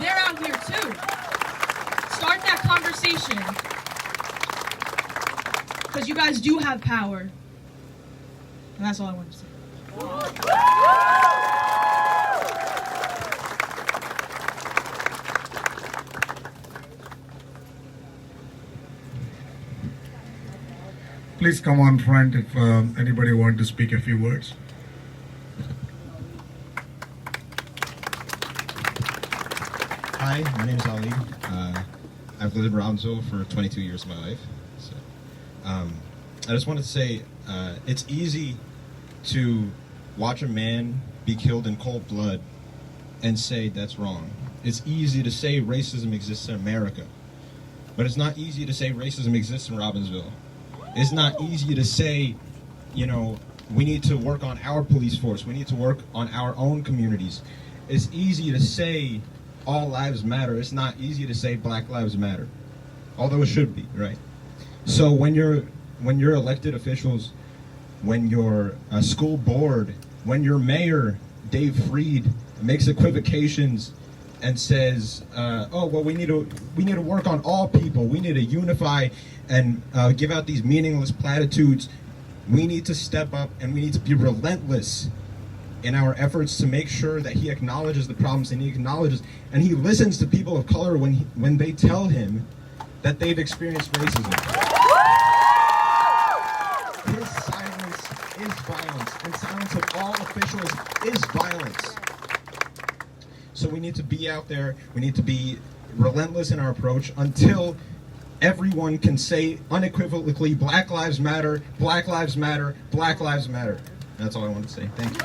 they're out here too. Start that conversation. Because you guys do have power. And that's all I wanted to say. Please come on front if anybody wants to speak a few words. Hi, my name is Ali. I've lived in Robbinsville for 22 years of my life. So, I just wanted to say, it's easy to watch a man be killed in cold blood and say that's wrong. It's easy to say racism exists in America, but it's not easy to say racism exists in Robbinsville. It's not easy to say, you know, we need to work on our police force. We need to work on our own communities. It's easy to say all lives matter. It's not easy to say Black Lives Matter, although it should be, right? So when you're elected officials, when your school board, when your mayor, Dave Freed, makes equivocations and says, oh, well, we need to work on all people. We need to unify and give out these meaningless platitudes. We need to step up and we need to be relentless in our efforts to make sure that he acknowledges the problems and he acknowledges and he listens to people of color when they tell him that they've experienced racism. His silence is violence, and silence of all officials is violence. So we need to be out there, we need to be relentless in our approach until everyone can say unequivocally, Black Lives Matter, Black Lives Matter, Black Lives Matter. That's all I wanted to say. Thank you.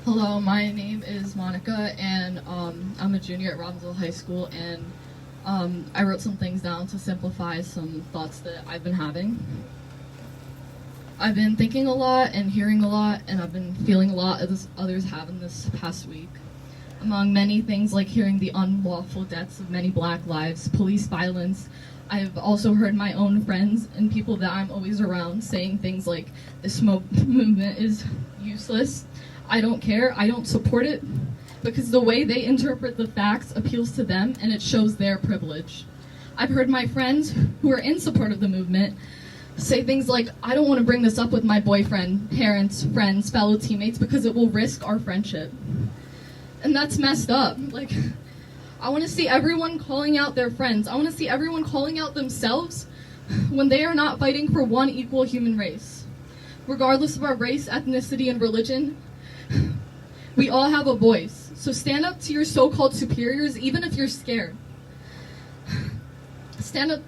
Hello, my name is Monica, and I'm a junior at Robbinsville High School, and I wrote some things down to simplify some thoughts that I've been having. I've been thinking a lot and hearing a lot, and I've been feeling a lot as others have in this past week. Among many things like hearing the unlawful deaths of many Black lives, police violence, I've also heard my own friends and people that I'm always around saying things like, this movement is useless, I don't care, I don't support it, because the way they interpret the facts appeals to them and it shows their privilege. I've heard my friends who are in support of the movement say things like, I don't want to bring this up with my boyfriend, parents, friends, fellow teammates because it will risk our friendship. And that's messed up. Like, I want to see everyone calling out their friends. I want to see everyone calling out themselves when they are not fighting for one equal human race. Regardless of our race, ethnicity, and religion, we all have a voice. So stand up to your so-called superiors, even if you're scared. Stand up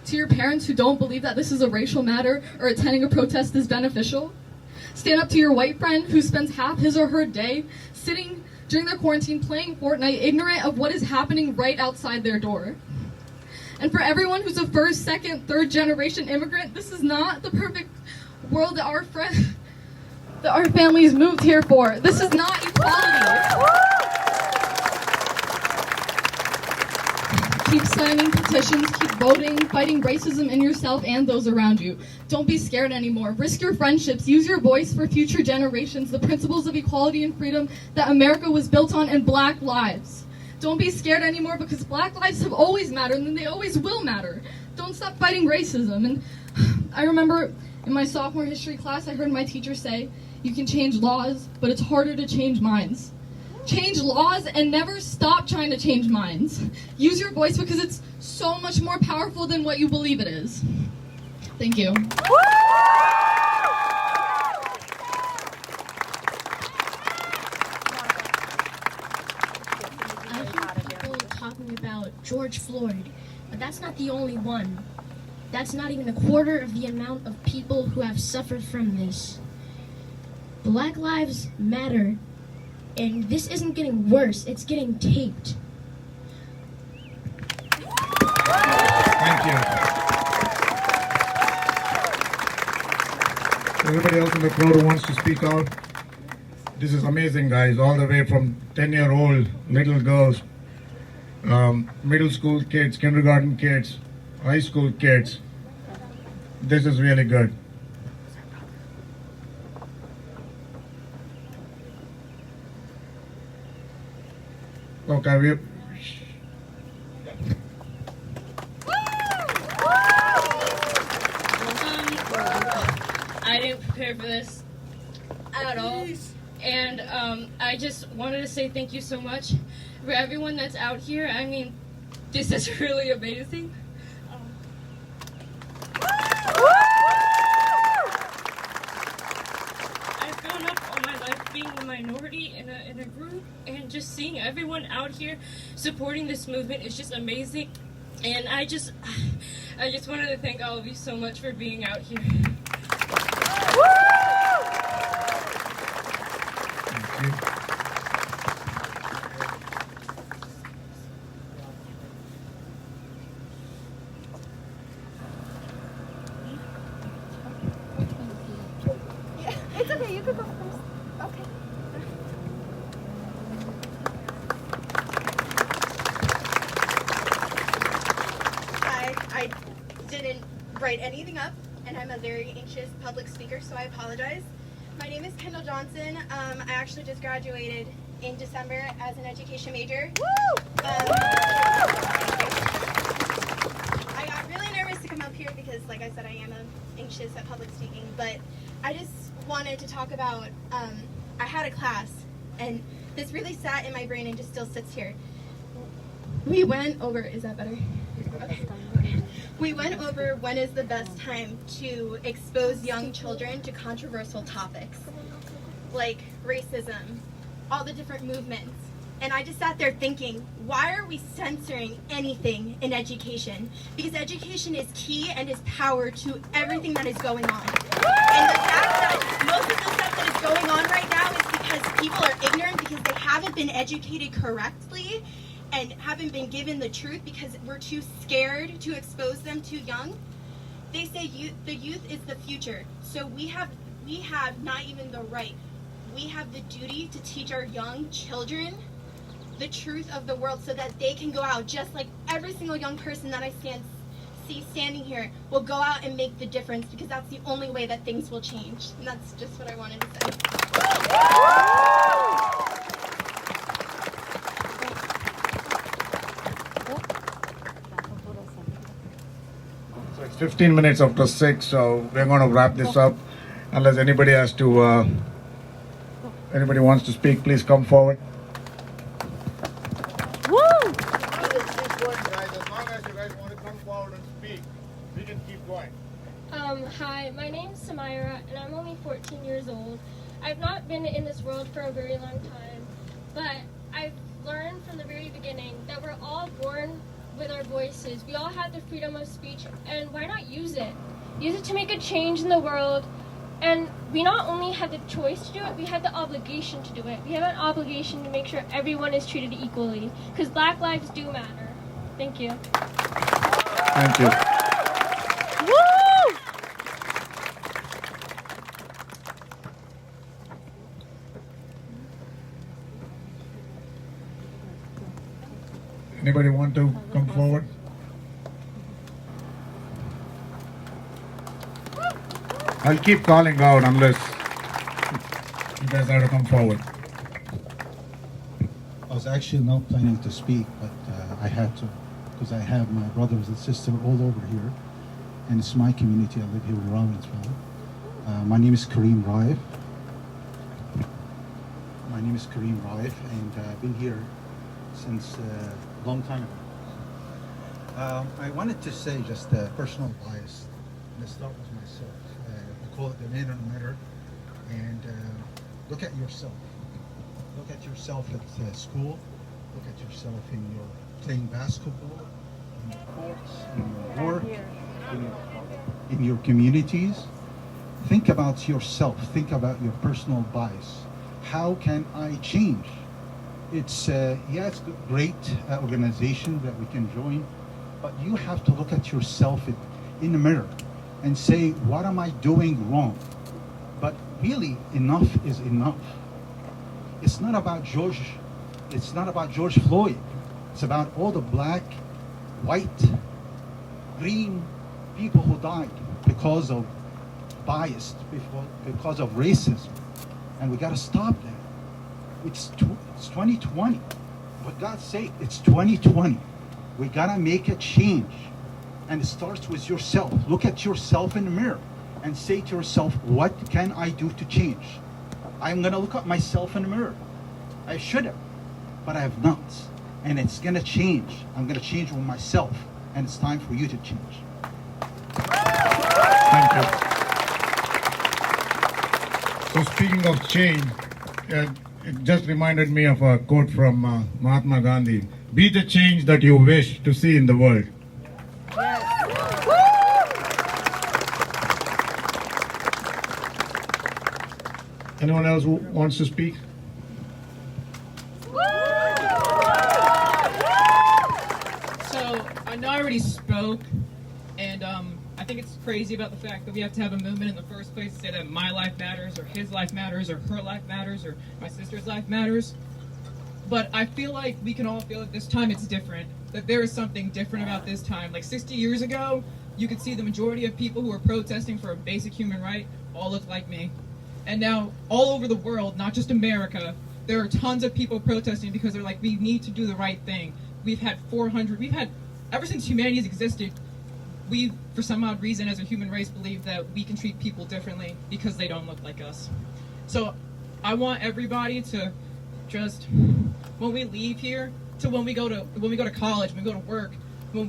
to your parents who don't believe that this is a racial matter or attending a protest is beneficial. Stand up to your white friend who spends half his or her day sitting during their quarantine playing Fortnite, ignorant of what is happening right outside their door. And for everyone who's a first, second, third generation immigrant, this is not the perfect world that our families moved here for. This is not equality. Keep signing petitions, keep voting, fighting racism in yourself and those around you. Don't be scared anymore. Risk your friendships. Use your voice for future generations. The principles of equality and freedom that America was built on and Black lives. Don't be scared anymore because Black lives have always mattered and they always will matter. Don't stop fighting racism. And I remember in my sophomore history class, I heard my teacher say, you can change laws, but it's harder to change minds. Change laws and never stop trying to change minds. Use your voice because it's so much more powerful than what you believe it is. Thank you. I hear people talking about George Floyd, but that's not the only one. That's not even a quarter of the amount of people who have suffered from this. Black lives matter, and this isn't getting worse, it's getting taped. Thank you. Everybody else in the crowd who wants to speak out? This is amazing, guys, all the way from 10-year-old little girls, middle school kids, kindergarten kids, high school kids. This is really good. Okay, I didn't prepare for this at all. And I just wanted to say thank you so much for everyone that's out here. I mean, this is really amazing. being a minority in a group, and just seeing everyone out here supporting this movement is just amazing. And I just wanted to thank all of you so much for being out here. It's okay, you could go first. Okay. Hi, I didn't write anything up, and I'm a very anxious public speaker, so I apologize. My name is Kendall Johnson. I actually just graduated in December as an education major. I got really nervous to come up here because, like I said, I am anxious at public speaking, but I just wanted to talk about, I had a class, and this really sat in my brain and just still sits here. We went over, is that better? Okay. We went over when is the best time to expose young children to controversial topics, like racism, all the different movements. And I just sat there thinking, why are we censoring anything in education? Because education is key and is power to everything that is going on. And the fact that most of the stuff that is going on right now is because people are ignorant, because they haven't been educated correctly and haven't been given the truth because we're too scared to expose them too young. They say the youth is the future. So we have not even the right. We have the duty to teach our young children the truth of the world so that they can go out, just like every single young person that I see standing here will go out and make the difference, because that's the only way that things will change. And that's just what I wanted to say. So it's 15 minutes after 6, so we're going to wrap this up. Unless anybody has to, anybody wants to speak, please come forward. Hi, my name's Samira, and I'm only 14 years old. I've not been in this world for a very long time, but I've learned from the very beginning that we're all born with our voices. We all have the freedom of speech, and why not use it? Use it to make a change in the world. And we not only have the choice to do it, we have the obligation to do it. We have an obligation to make sure everyone is treated equally, because Black lives do matter. Thank you. Thank you. Anybody want to come forward? I'll keep calling out unless you guys have to come forward. I was actually not planning to speak, but I had to, because I have my brothers and sisters all over here, and it's my community. I live here in Robbinsville. My name is Kareem Raif. And I've been here since a long time ago. I wanted to say just a personal bias. Let's start with myself. I call it the man in the mirror, and look at yourself. Look at yourself at school. Look at yourself in your playing basketball, in your courts, in your work, in your communities. Think about yourself. Think about your personal bias. How can I change? It's it's a great organization that we can join, but you have to look at yourself in the mirror and say, what am I doing wrong? But really, enough is enough. It's not about George Floyd. It's about all the black, white, green people who died because of bias, because of racism. And we got to stop that. It's 2020. For God's sake, it's 2020. We got to make a change. And it starts with yourself. Look at yourself in the mirror and say to yourself, what can I do to change? I'm going to look at myself in the mirror. I should have, but I have not. And it's going to change. I'm going to change with myself. And it's time for you to change. Thank you. So speaking of change, it just reminded me of a quote from Mahatma Gandhi. Be the change that you wish to see in the world. Anyone else who wants to speak? So, I know I already spoke, and I think it's crazy about the fact that we have to have a movement in the first place to say that my life matters, or his life matters, or her life matters, or my sister's life matters. But I feel like we can all feel that this time it's different, that there is something different about this time. Like 60 years ago, you could see the majority of people who were protesting for a basic human right all looked like me. And now, all over the world, not just America, there are tons of people protesting because they're like, we need to do the right thing. Ever since humanity has existed, we, for some odd reason, as a human race, believe that we can treat people differently because they don't look like us. So, I want everybody to just, when we leave here, to when we go to college, when we go to work,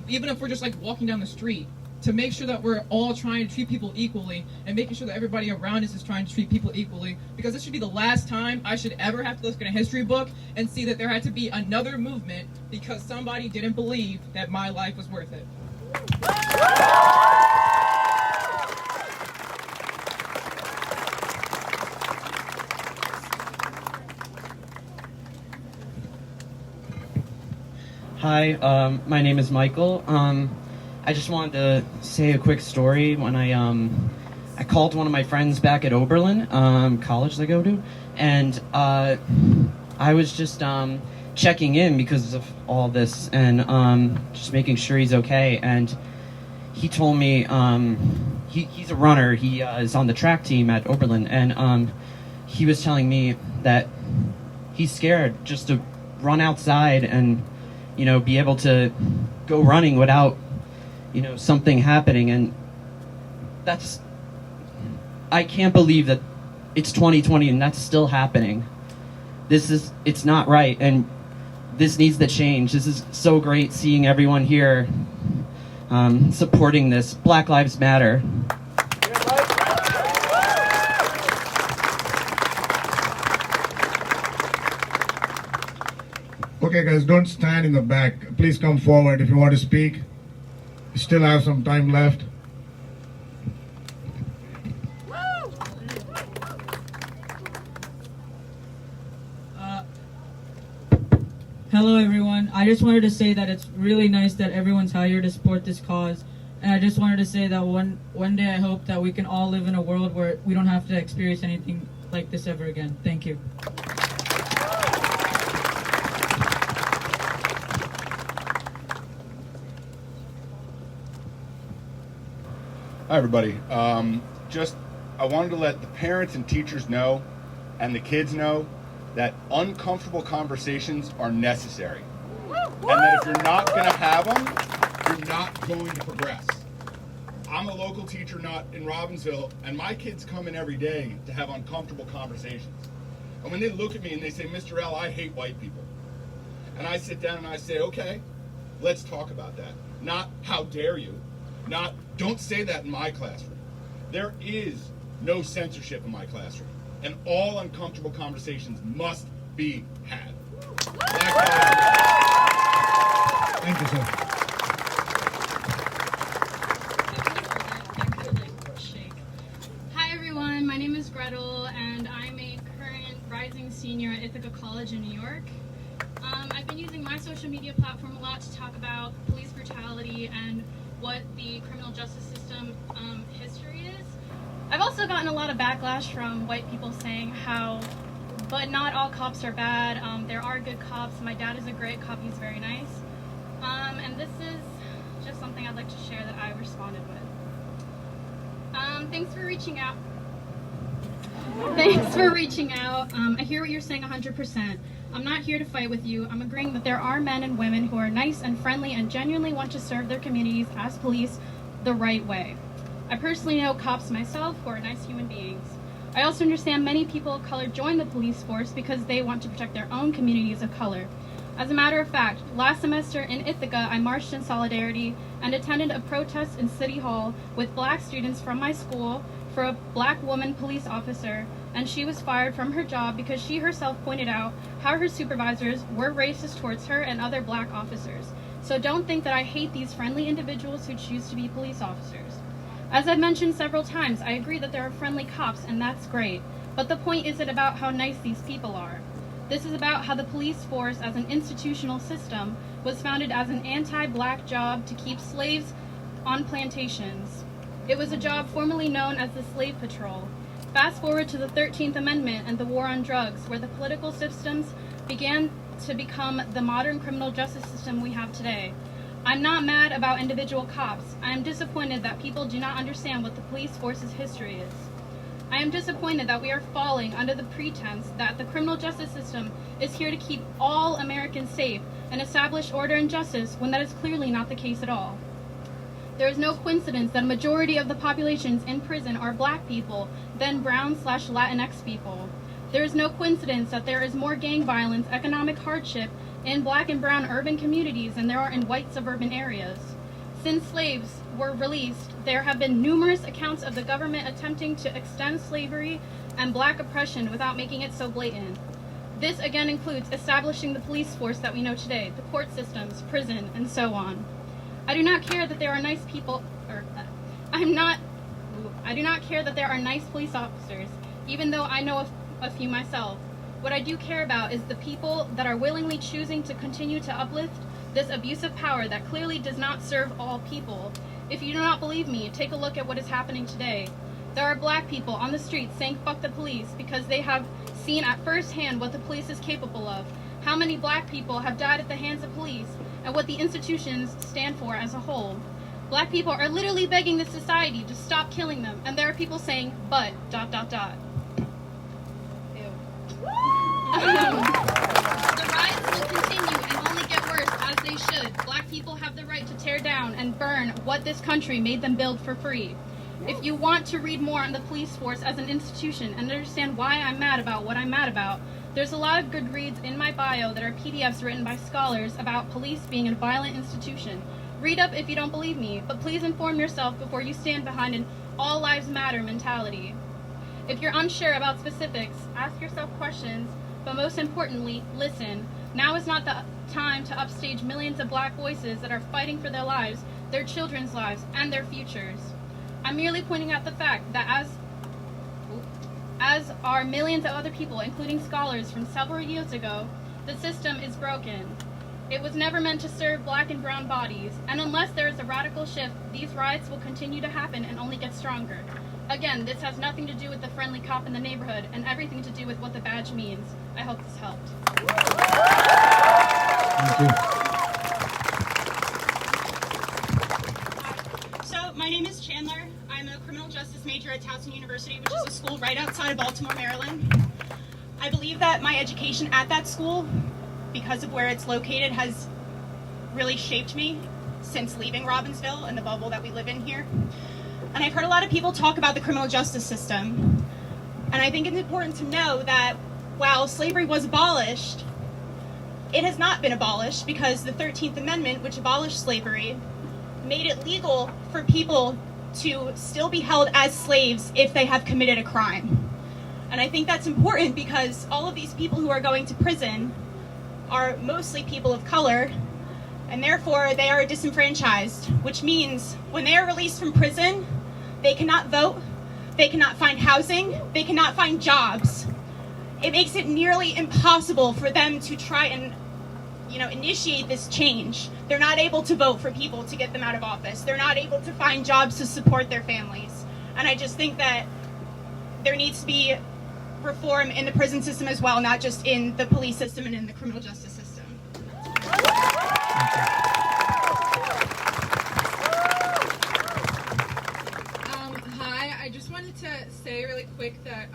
even if we're just like walking down the street, to make sure that we're all trying to treat people equally and making sure that everybody around us is trying to treat people equally, because this should be the last time I should ever have to look at a history book and see that there had to be another movement because somebody didn't believe that my life was worth it. Hi, my name is Michael. I just wanted to say a quick story. When I called one of my friends back at Oberlin, college I go to, and I was just checking in because of all this and just making sure he's okay. And he told me he's a runner. He is on the track team at Oberlin, and he was telling me that he's scared just to run outside and be able to go running without something happening. And I can't believe that it's 2020 and that's still happening. It's not right, and this needs to change. This is so great seeing everyone here supporting this. Black Lives Matter. Okay, guys, don't stand in the back. Please come forward if you want to speak. You still have some time left. Hello everyone. I just wanted to say that it's really nice that everyone's out here to support this cause. And I just wanted to say that one day I hope that we can all live in a world where we don't have to experience anything like this ever again. Thank you. Hi everybody. I wanted to let the parents and teachers know, and the kids know, that uncomfortable conversations are necessary. And that if you're not going to have them, you're not going to progress. I'm a local teacher not in Robbinsville, and my kids come in every day to have uncomfortable conversations. And when they look at me and they say, Mr. L, I hate white people. And I sit down and I say, okay, let's talk about that. Not, how dare you? Not, don't say that in my classroom. There is no censorship in my classroom. And all uncomfortable conversations must be had. Thank you, sir. Hi everyone, my name is Gretel and I'm a current rising senior at Ithaca College in New York. I've been using my social media platform a lot to talk about police brutality and what the criminal justice system history is. I've also gotten a lot of backlash from white people saying how, but not all cops are bad, there are good cops, my dad is a great cop, he's very nice. And this is just something I'd like to share that I responded with. Thanks for reaching out. Thanks for reaching out. I hear what you're saying 100%. I'm not here to fight with you. I'm agreeing that there are men and women who are nice and friendly and genuinely want to serve their communities as police the right way. I personally know cops myself who are nice human beings. I also understand many people of color join the police force because they want to protect their own communities of color. As a matter of fact, last semester in Ithaca, I marched in solidarity and attended a protest in City Hall with black students from my school for a black woman police officer and she was fired from her job because she herself pointed out how her supervisors were racist towards her and other black officers. So don't think that I hate these friendly individuals who choose to be police officers. As I've mentioned several times, I agree that there are friendly cops, and that's great. But the point isn't about how nice these people are. This is about how the police force as an institutional system was founded as an anti-black job to keep slaves on plantations. It was a job formerly known as the Slave Patrol. Fast forward to the 13th Amendment and the War on Drugs, where the political systems began to become the modern criminal justice system we have today. I'm not mad about individual cops. I am disappointed that people do not understand what the police force's history is. I am disappointed that we are falling under the pretense that the criminal justice system is here to keep all Americans safe and establish order and justice when that is clearly not the case at all. There is no coincidence that a majority of the populations in prison are black people than brown/Latinx people. There is no coincidence that there is more gang violence, economic hardship in black and brown urban communities than there are in white suburban areas. Since slaves were released, there have been numerous accounts of the government attempting to extend slavery and black oppression without making it so blatant. This again includes establishing the police force that we know today, the court systems, prison, and so on. I do not care that there are nice people, I do not care that there are nice police officers, even though I know a few myself. What I do care about is the people that are willingly choosing to continue to uplift this abusive power that clearly does not serve all people. If you do not believe me, take a look at what is happening today. There are black people on the streets saying fuck the police because they have seen at first hand what the police is capable of, how many black people have died at the hands of police, and what the institutions stand for as a whole. Black people are literally begging this society to stop killing them, and there are people saying, but, ... The riots will continue and only get worse, as they should. Black people have the right to tear down and burn what this country made them build for free. If you want to read more on the police force as an institution and understand why I'm mad about what I'm mad about, there's a lot of good reads in my bio that are PDFs written by scholars about police being a violent institution. Read up if you don't believe me, but please inform yourself before you stand behind an all lives matter mentality. If you're unsure about specifics, ask yourself questions, but most importantly, listen. Now is not the time to upstage millions of black voices that are fighting for their lives, their children's lives, and their futures. I'm merely pointing out the fact that as are millions of other people, including scholars from several years ago, the system is broken. It was never meant to serve black and brown bodies, and unless there is a radical shift, these riots will continue to happen and only get stronger. Again, this has nothing to do with the friendly cop in the neighborhood and everything to do with what the badge means. I hope this helped. So, my name is Chandler. I'm a criminal justice major at Towson University, which is a school right outside of Baltimore, Maryland. I believe that my education at that school, because of where it's located, has really shaped me since leaving Robbinsville and the bubble that we live in here. And I've heard a lot of people talk about the criminal justice system. And I think it's important to know that while slavery was abolished, it has not been abolished because the 13th Amendment, which abolished slavery, made it legal for people to still be held as slaves if they have committed a crime. And I think that's important because all of these people who are going to prison are mostly people of color, and therefore they are disenfranchised, which means when they are released from prison, they cannot vote, they cannot find housing, they cannot find jobs. It makes it nearly impossible for them to try and, initiate this change. They're not able to vote for people to get them out of office. They're not able to find jobs to support their families. And I just think that there needs to be reform in the prison system as well, not just in the police system and in the criminal justice system. Hi, I just wanted to say really quick that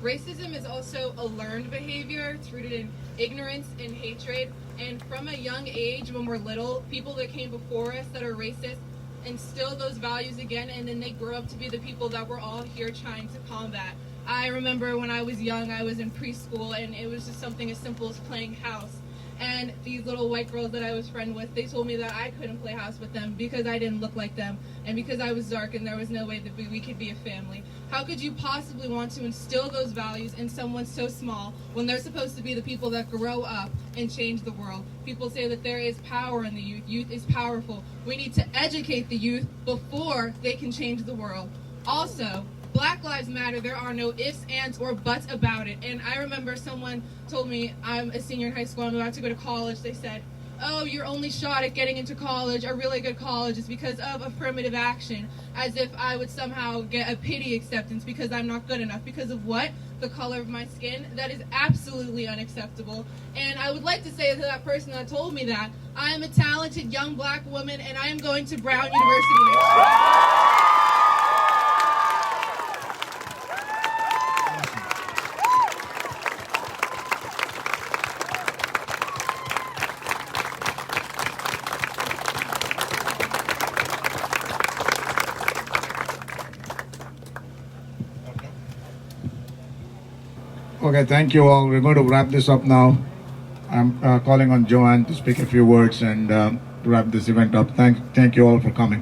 racism is also a learned behavior. It's rooted in ignorance and hatred. And from a young age, when we're little, people that came before us that are racist instill those values again, and then they grow up to be the people that we're all here trying to combat. I remember when I was young, I was in preschool, and it was just something as simple as playing house. And these little white girls that I was friends with, they told me that I couldn't play house with them because I didn't look like them and because I was dark and there was no way that we could be a family. How could you possibly want to instill those values in someone so small when they're supposed to be the people that grow up and change the world? People say that there is power in the youth. Youth is powerful. We need to educate the youth before they can change the world. Also, Black Lives Matter, there are no ifs, ands, or buts about it. And I remember someone told me, I'm a senior in high school, I'm about to go to college. They said, oh, your only shot at getting into college, a really good college, is because of affirmative action. As if I would somehow get a pity acceptance because I'm not good enough. Because of what? The color of my skin? That is absolutely unacceptable. And I would like to say to that person that told me that, I am a talented young black woman and I am going to Brown University next year. Okay, thank you all. We're going to wrap this up now. I'm calling on Joanne to speak a few words and wrap this event up. Thank you all for coming.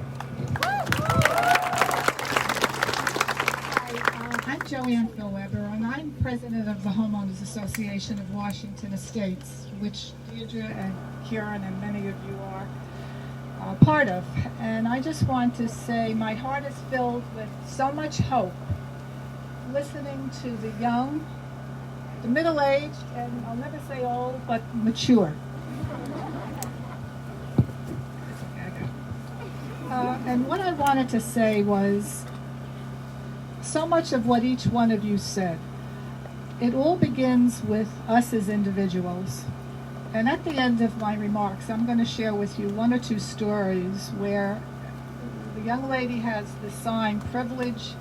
I'm Joanne Phil-Weber, and I'm president of the Homeowners Association of Washington Estates, which Deirdre and Kieran and many of you are part of. And I just want to say my heart is filled with so much hope listening to the young, the middle-aged, and I'll never say old, but mature. And what I wanted to say was so much of what each one of you said. It all begins with us as individuals. And at the end of my remarks, I'm going to share with you one or two stories where the young lady has the sign, privilege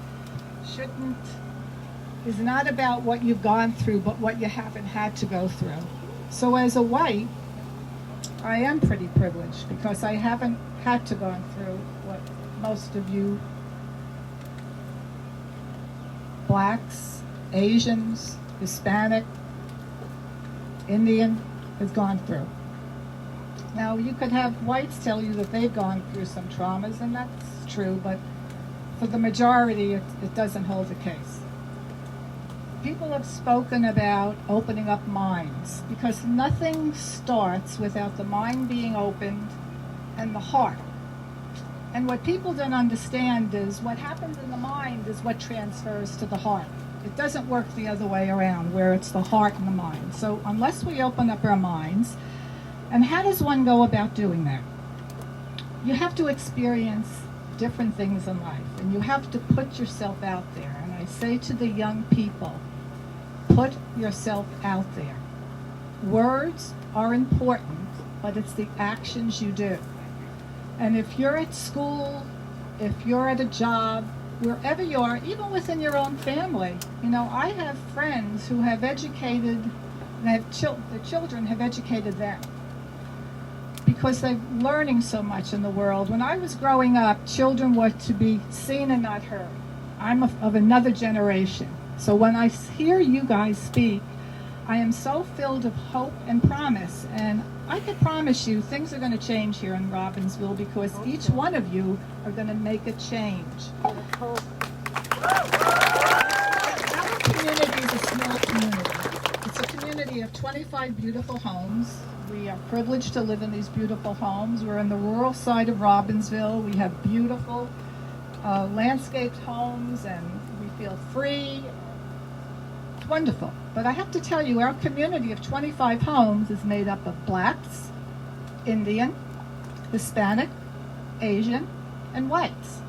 is not about what you've gone through, but what you haven't had to go through. So as a white, I am pretty privileged because I haven't had to go through what most of you blacks, Asians, Hispanic, Indian has gone through. Now, you could have whites tell you that they've gone through some traumas, and that's true, but for the majority, it doesn't hold the case. People have spoken about opening up minds because nothing starts without the mind being opened and the heart. And what people don't understand is what happens in the mind is what transfers to the heart. It doesn't work the other way around where it's the heart and the mind. So unless we open up our minds, and how does one go about doing that? You have to experience different things in life and you have to put yourself out there. And I say to the young people, put yourself out there. Words are important, but it's the actions you do. And if you're at school, if you're at a job, wherever you are, even within your own family, you know, I have friends who have educated, and the children have educated them because they're learning so much in the world. When I was growing up, children were to be seen and not heard. I'm of another generation. So when I hear you guys speak, I am so filled of hope and promise. And I can promise you things are going to change here in Robbinsville because each one of you are going to make a change. Our community is a small community. It's a community of 25 beautiful homes. We are privileged to live in these beautiful homes. We're in the rural side of Robbinsville. We have beautiful landscaped homes and we feel free. Wonderful. But I have to tell you, our community of 25 homes is made up of blacks, Indian, Hispanic, Asian, and whites.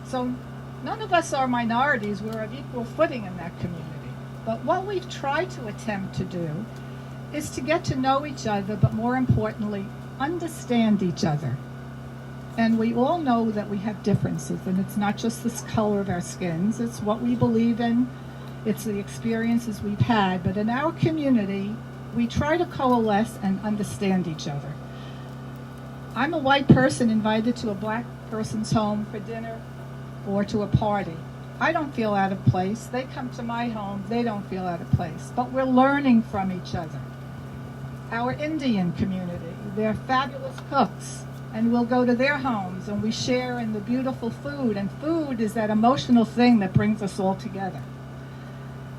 So none of us are minorities. We're of equal footing in that community. But what we've tried to attempt to do is to get to know each other, but more importantly, understand each other. And we all know that we have differences, and it's not just the color of our skins, it's what we believe in, it's the experiences we've had. But in our community, we try to coalesce and understand each other. I'm a white person invited to a black person's home for dinner or to a party. I don't feel out of place. They come to my home, they don't feel out of place. But we're learning from each other. our Indian community. They're fabulous cooks, and we'll go to their homes and we share in the beautiful food, and food is that emotional thing that brings us all together.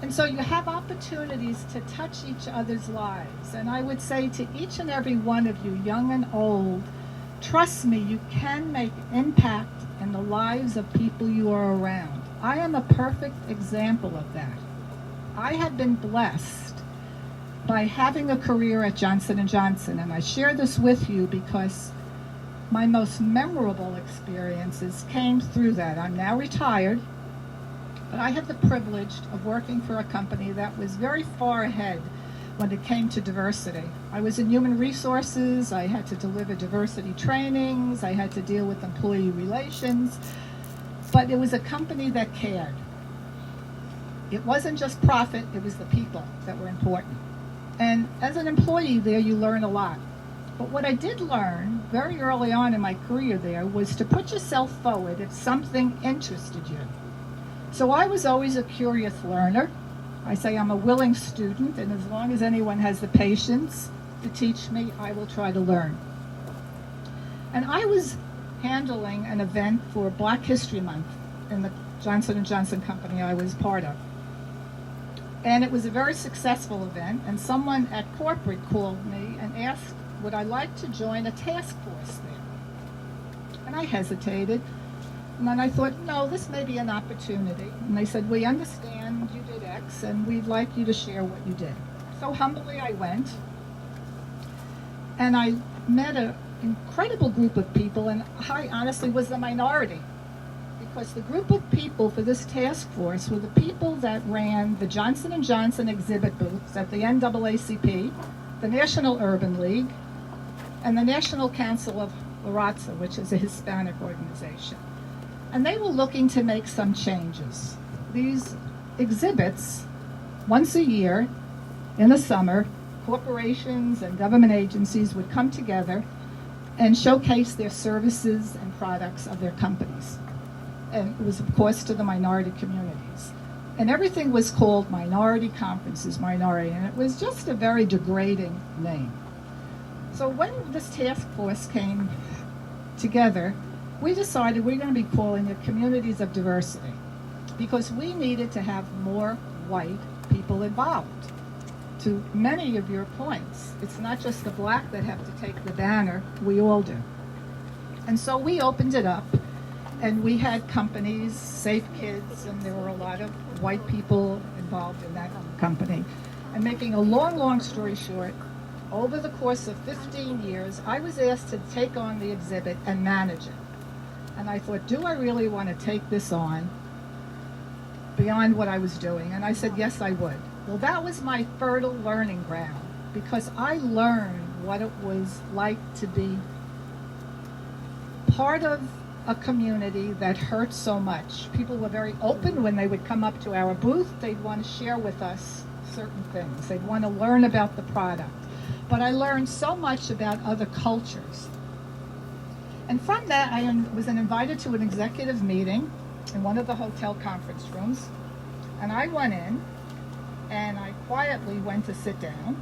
And so you have opportunities to touch each other's lives, and I would say to each and every one of you, young and old, trust me, you can make impact in the lives of people you are around. I am a perfect example of that. I have been blessed by having a career at Johnson & Johnson, and I share this with you because my most memorable experiences came through that. I'm now retired, but I had the privilege of working for a company that was very far ahead when it came to diversity. I was in human resources, I had to deliver diversity trainings, I had to deal with employee relations, but it was a company that cared. It wasn't just profit, it was the people that were important. And as an employee there, you learn a lot. But what I did learn very early on in my career there was to put yourself forward if something interested you. So I was always a curious learner. I say I'm a willing student, and as long as anyone has the patience to teach me, I will try to learn. And I was handling an event for Black History Month in the Johnson & Johnson company I was part of. And it was a very successful event, and someone at corporate called me and asked, would I like to join a task force there? And I hesitated, and then I thought, no, this may be an opportunity. And they said, we understand you did X, and we'd like you to share what you did. So humbly I went, and I met an incredible group of people, and I honestly was the minority. Because the group of people for this task force were the people that ran the Johnson & Johnson exhibit booths at the NAACP, the National Urban League, and the National Council of La Raza, which is a Hispanic organization. And they were looking to make some changes. These exhibits, once a year, in the summer, corporations and government agencies would come together and showcase their services and products of their companies. And it was, of course, to the minority communities. And everything was called minority conferences, minority, and it was just a very degrading name. So when this task force came together, we decided we're going to be calling it Communities of Diversity, because we needed to have more white people involved. To many of your points, it's not just the black that have to take the banner, we all do. And so we opened it up, and we had companies, Safe Kids, and there were a lot of white people involved in that company. And making a long, long story short, over the course of 15 years, I was asked to take on the exhibit and manage it. And I thought, do I really want to take this on beyond what I was doing? And I said, yes, I would. Well, that was my fertile learning ground, because I learned what it was like to be part of a community that hurt so much. People were very open when they would come up to our booth. They'd want to share with us certain things. They'd want to learn about the product. But I learned so much about other cultures. And from that, I was invited to an executive meeting in one of the hotel conference rooms. And I went in, and I quietly went to sit down.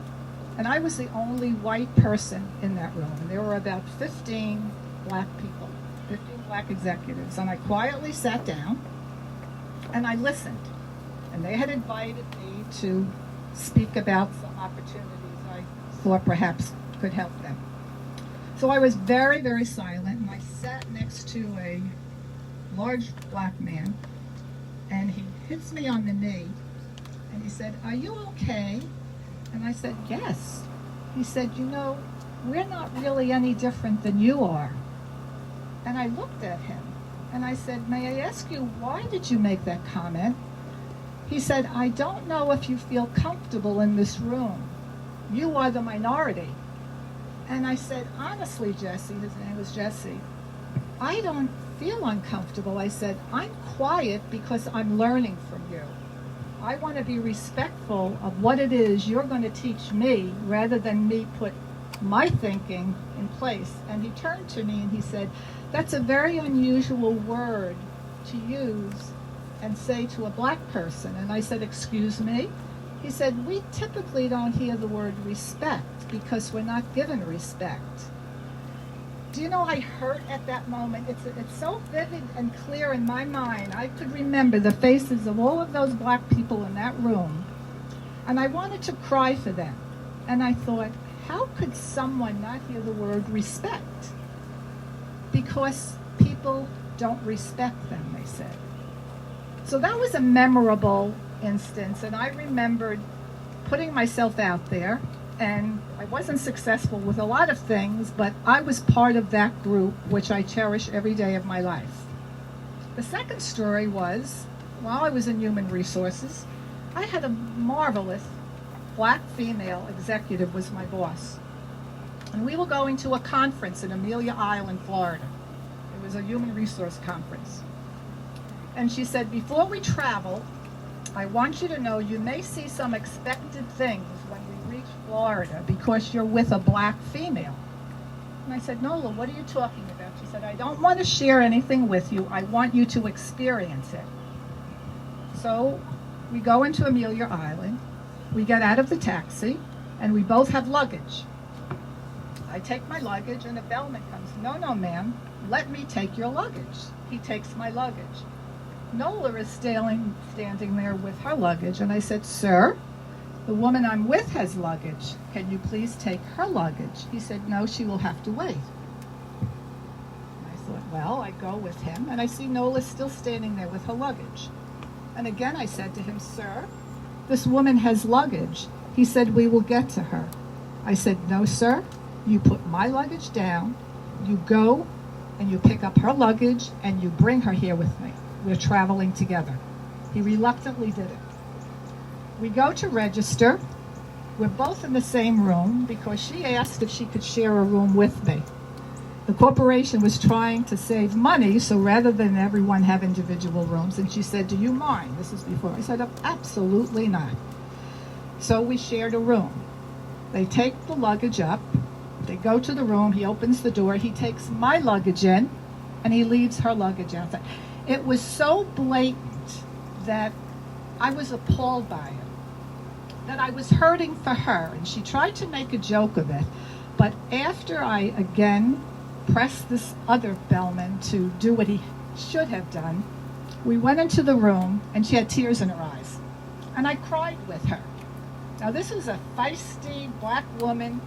And I was the only white person in that room. And there were about 15 black people. 15 black executives, and I quietly sat down and I listened. And they had invited me to speak about some opportunities I thought perhaps could help them. So I was very, very silent, and I sat next to a large black man, and he hits me on the knee, and he said, "Are you okay?" And I said, "Yes." He said, "You know, we're not really any different than you are." And I looked at him and I said, "May I ask you, why did you make that comment?" He said, "I don't know if you feel comfortable in this room. You are the minority." And I said, "Honestly, Jesse," his name was Jesse, "I don't feel uncomfortable." I said, "I'm quiet because I'm learning from you. I want to be respectful of what it is you're going to teach me rather than me put my thinking in place." And he turned to me and he said, "That's a very unusual word to use and say to a black person." And I said, "Excuse me?" He said, we typically don't hear the word respect because we're not given respect. Do you know, I hurt at that moment. It's so vivid and clear in my mind. I could remember the faces of all of those black people in that room, and I wanted to cry for them. And I thought, how could someone not hear the word respect? Because people don't respect them, they said. So that was a memorable instance, and I remembered putting myself out there, and I wasn't successful with a lot of things, but I was part of that group, which I cherish every day of my life. The second story was, while I was in human resources, I had a marvelous black female executive was my boss. And we were going to a conference in Amelia Island, Florida. It was a human resource conference. And she said, before we travel, I want you to know you may see some expected things when we reach Florida because you're with a black female. And I said, Nola, what are you talking about? She said, I don't want to share anything with you. I want you to experience it. So we go into Amelia Island. We get out of the taxi, and we both have luggage. I take my luggage, and a bellman comes. No, ma'am, let me take your luggage. He takes my luggage. Nola is standing there with her luggage, and I said, sir, the woman I'm with has luggage. Can you please take her luggage? He said, no, she will have to wait. And I thought, well, I go with him, and I see Nola still standing there with her luggage. And again I said to him, sir, this woman has luggage. He said, we will get to her. I said, no, sir, you put my luggage down, you go and you pick up her luggage and you bring her here with me. We're traveling together. He reluctantly did it. We go to register. We're both in the same room because she asked if she could share a room with me. The corporation was trying to save money, so rather than everyone have individual rooms, and she said, do you mind? This is before. I said, absolutely not. So we shared a room. They take the luggage up. They go to the room. He opens the door. He takes my luggage in, and he leaves her luggage outside. It was so blatant that I was appalled by it, that I was hurting for her, and she tried to make a joke of it. But after I again pressed this other bellman to do what he should have done, we went into the room, and she had tears in her eyes, and I cried with her. Now, this is a feisty black woman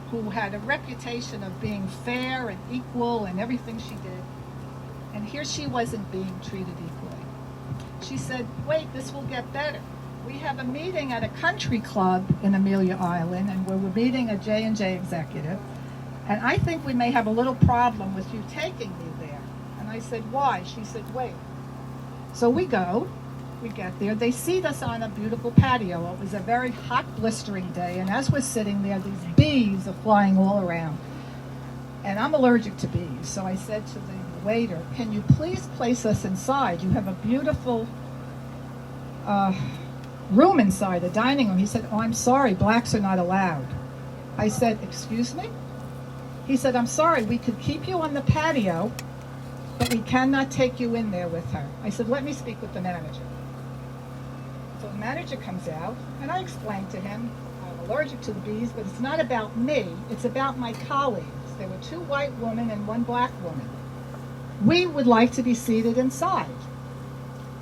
who had a reputation of being fair and equal in everything she did. And here she wasn't being treated equally. She said, wait, this will get better. We have a meeting at a country club in Amelia Island, and we're meeting a J&J executive, and I think we may have a little problem with you taking me there. And I said, why? She said, wait. So we go, we get there. They seat us on a beautiful patio. It was a very hot, blistering day, and as we're sitting there, these bees are flying all around. And I'm allergic to bees, so I said to the waiter, can you please place us inside? You have a beautiful room inside, a dining room. He said, oh, I'm sorry, blacks are not allowed. I said, excuse me? He said, I'm sorry, we could keep you on the patio, but we cannot take you in there with her. I said, let me speak with the manager. So the manager comes out, and I explained to him, I'm allergic to the bees, but it's not about me, it's about my colleagues. There were 2 white women and 1 black woman. We would like to be seated inside.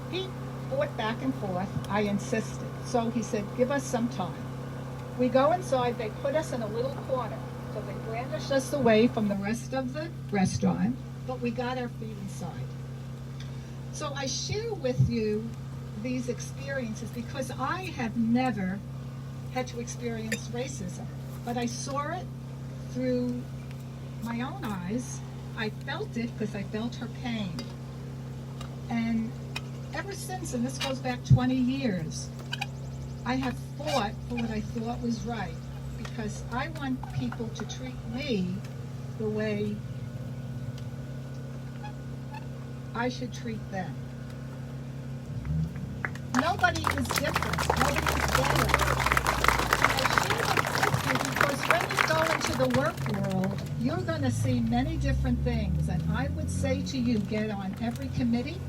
He fought back and forth. I insisted. So he said, give us some time. We go inside. They put us in a little corner. So they brandished us away from the rest of the restaurant, but we got our feet inside. So I share with you these experiences because I have never had to experience racism, but I saw it through my own eyes. I felt it because I felt her pain. And ever since, and this goes back 20 years, I have fought for what I thought was right because I want people to treat me the way I should treat them. Nobody is different. Nobody is better. I share that with you because when you go into the work world, you're going to see many different things. And I would say to you, get on every committee,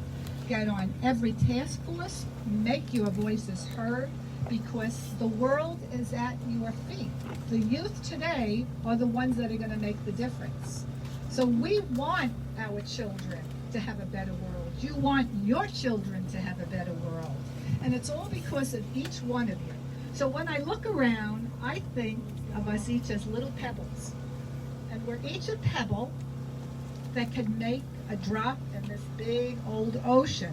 get on every task force, make your voices heard, because the world is at your feet. The youth today are the ones that are going to make the difference. So we want our children to have a better world. You want your children to have a better world. And it's all because of each one of you. So when I look around, I think of us each as little pebbles. And we're each a pebble that can make a drop in this big old ocean.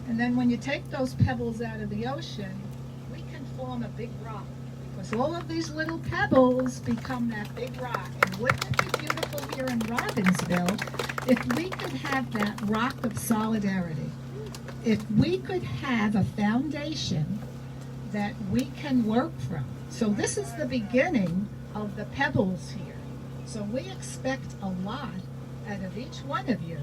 And then when you take those pebbles out of the ocean, we can form a big rock. Because all of these little pebbles become that big rock. And wouldn't it be beautiful here in Robbinsville if we could have that rock of solidarity? If we could have a foundation that we can work from. So this is the beginning of the pebbles here. So we expect a lot out of each one of you.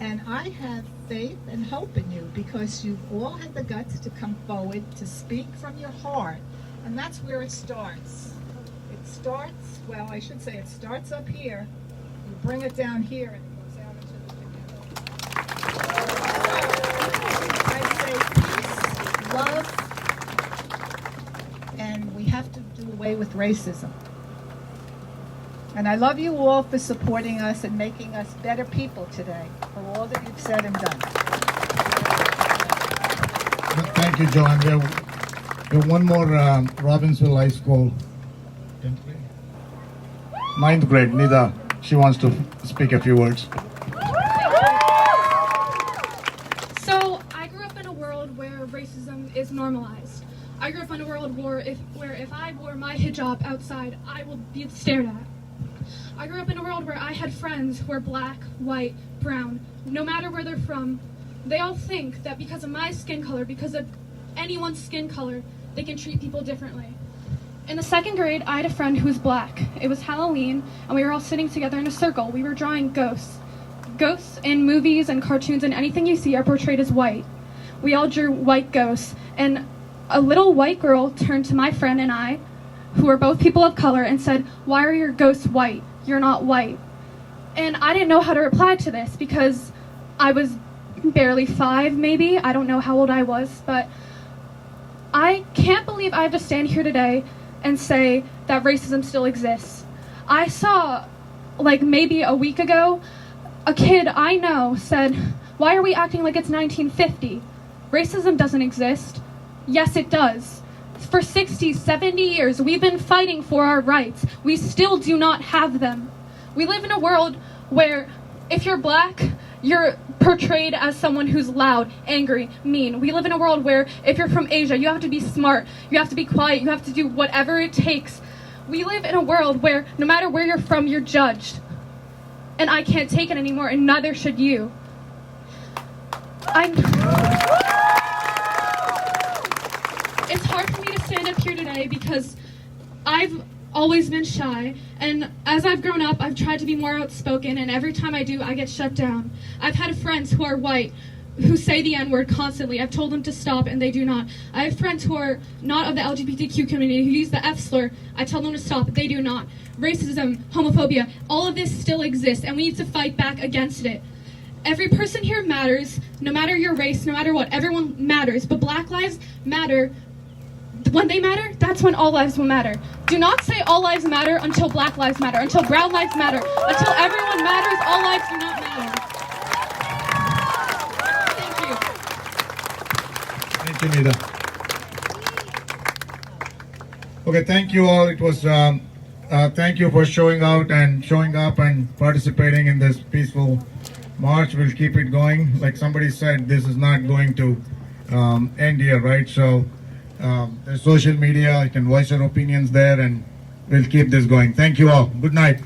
And I have faith and hope in you because you've all had the guts to come forward, to speak from your heart. And that's where it starts. It starts, well, I should say it starts up here. You bring it down here and it goes out into the community. I say peace, love, and we have to do away with racism. And I love you all for supporting us and making us better people today, for all that you've said and done. Thank you, Joanne. We have one more Robbinsville High School. 9th grade, Nida. She wants to speak a few words. So, I grew up in a world where racism is normalized. I grew up in a world where if I wore my hijab outside, I will be stared at. I grew up in a world where I had friends who are black, white, brown. No matter where they're from, they all think that because of my skin color, because of anyone's skin color, they can treat people differently. In the 2nd grade, I had a friend who was black. It was Halloween, and we were all sitting together in a circle. We were drawing ghosts. Ghosts in movies and cartoons and anything you see are portrayed as white. We all drew white ghosts, and a little white girl turned to my friend and I, who are both people of color, and said, "Why are your ghosts white? You're not white." And I didn't know how to reply to this because I was barely 5, maybe. I don't know how old I was, but I can't believe I have to stand here today and say that racism still exists. I saw, like maybe a week ago, a kid I know said, "Why are we acting like it's 1950? Racism doesn't exist." Yes, it does. For 60, 70 years, we've been fighting for our rights. We still do not have them. We live in a world where if you're black, you're portrayed as someone who's loud, angry, mean. We live in a world where if you're from Asia, you have to be smart, you have to be quiet, you have to do whatever it takes. We live in a world where no matter where you're from, you're judged. And I can't take it anymore, and neither should you. It's hard for me to stand up here today because I've always been shy, and as I've grown up, I've tried to be more outspoken, and every time I do, I get shut down. I've had friends who are white who say the N-word constantly. I've told them to stop, and they do not. I have friends who are not of the LGBTQ community who use the F slur. I tell them to stop, they do not. Racism, homophobia, all of this still exists, and we need to fight back against it. Every person here matters, no matter your race, no matter what. Everyone matters, but Black lives matter. When they matter, that's when all lives will matter. Do not say all lives matter until Black lives matter, until brown lives matter, until everyone matters, all lives do not matter. Thank you. Thank you, Nida. Okay, thank you all. It was thank you for showing out and showing up and participating in this peaceful march. We'll keep it going. Like somebody said, this is not going to end here, right? So there's social media. You can voice your opinions there, and we'll keep this going. Thank you all. Good night.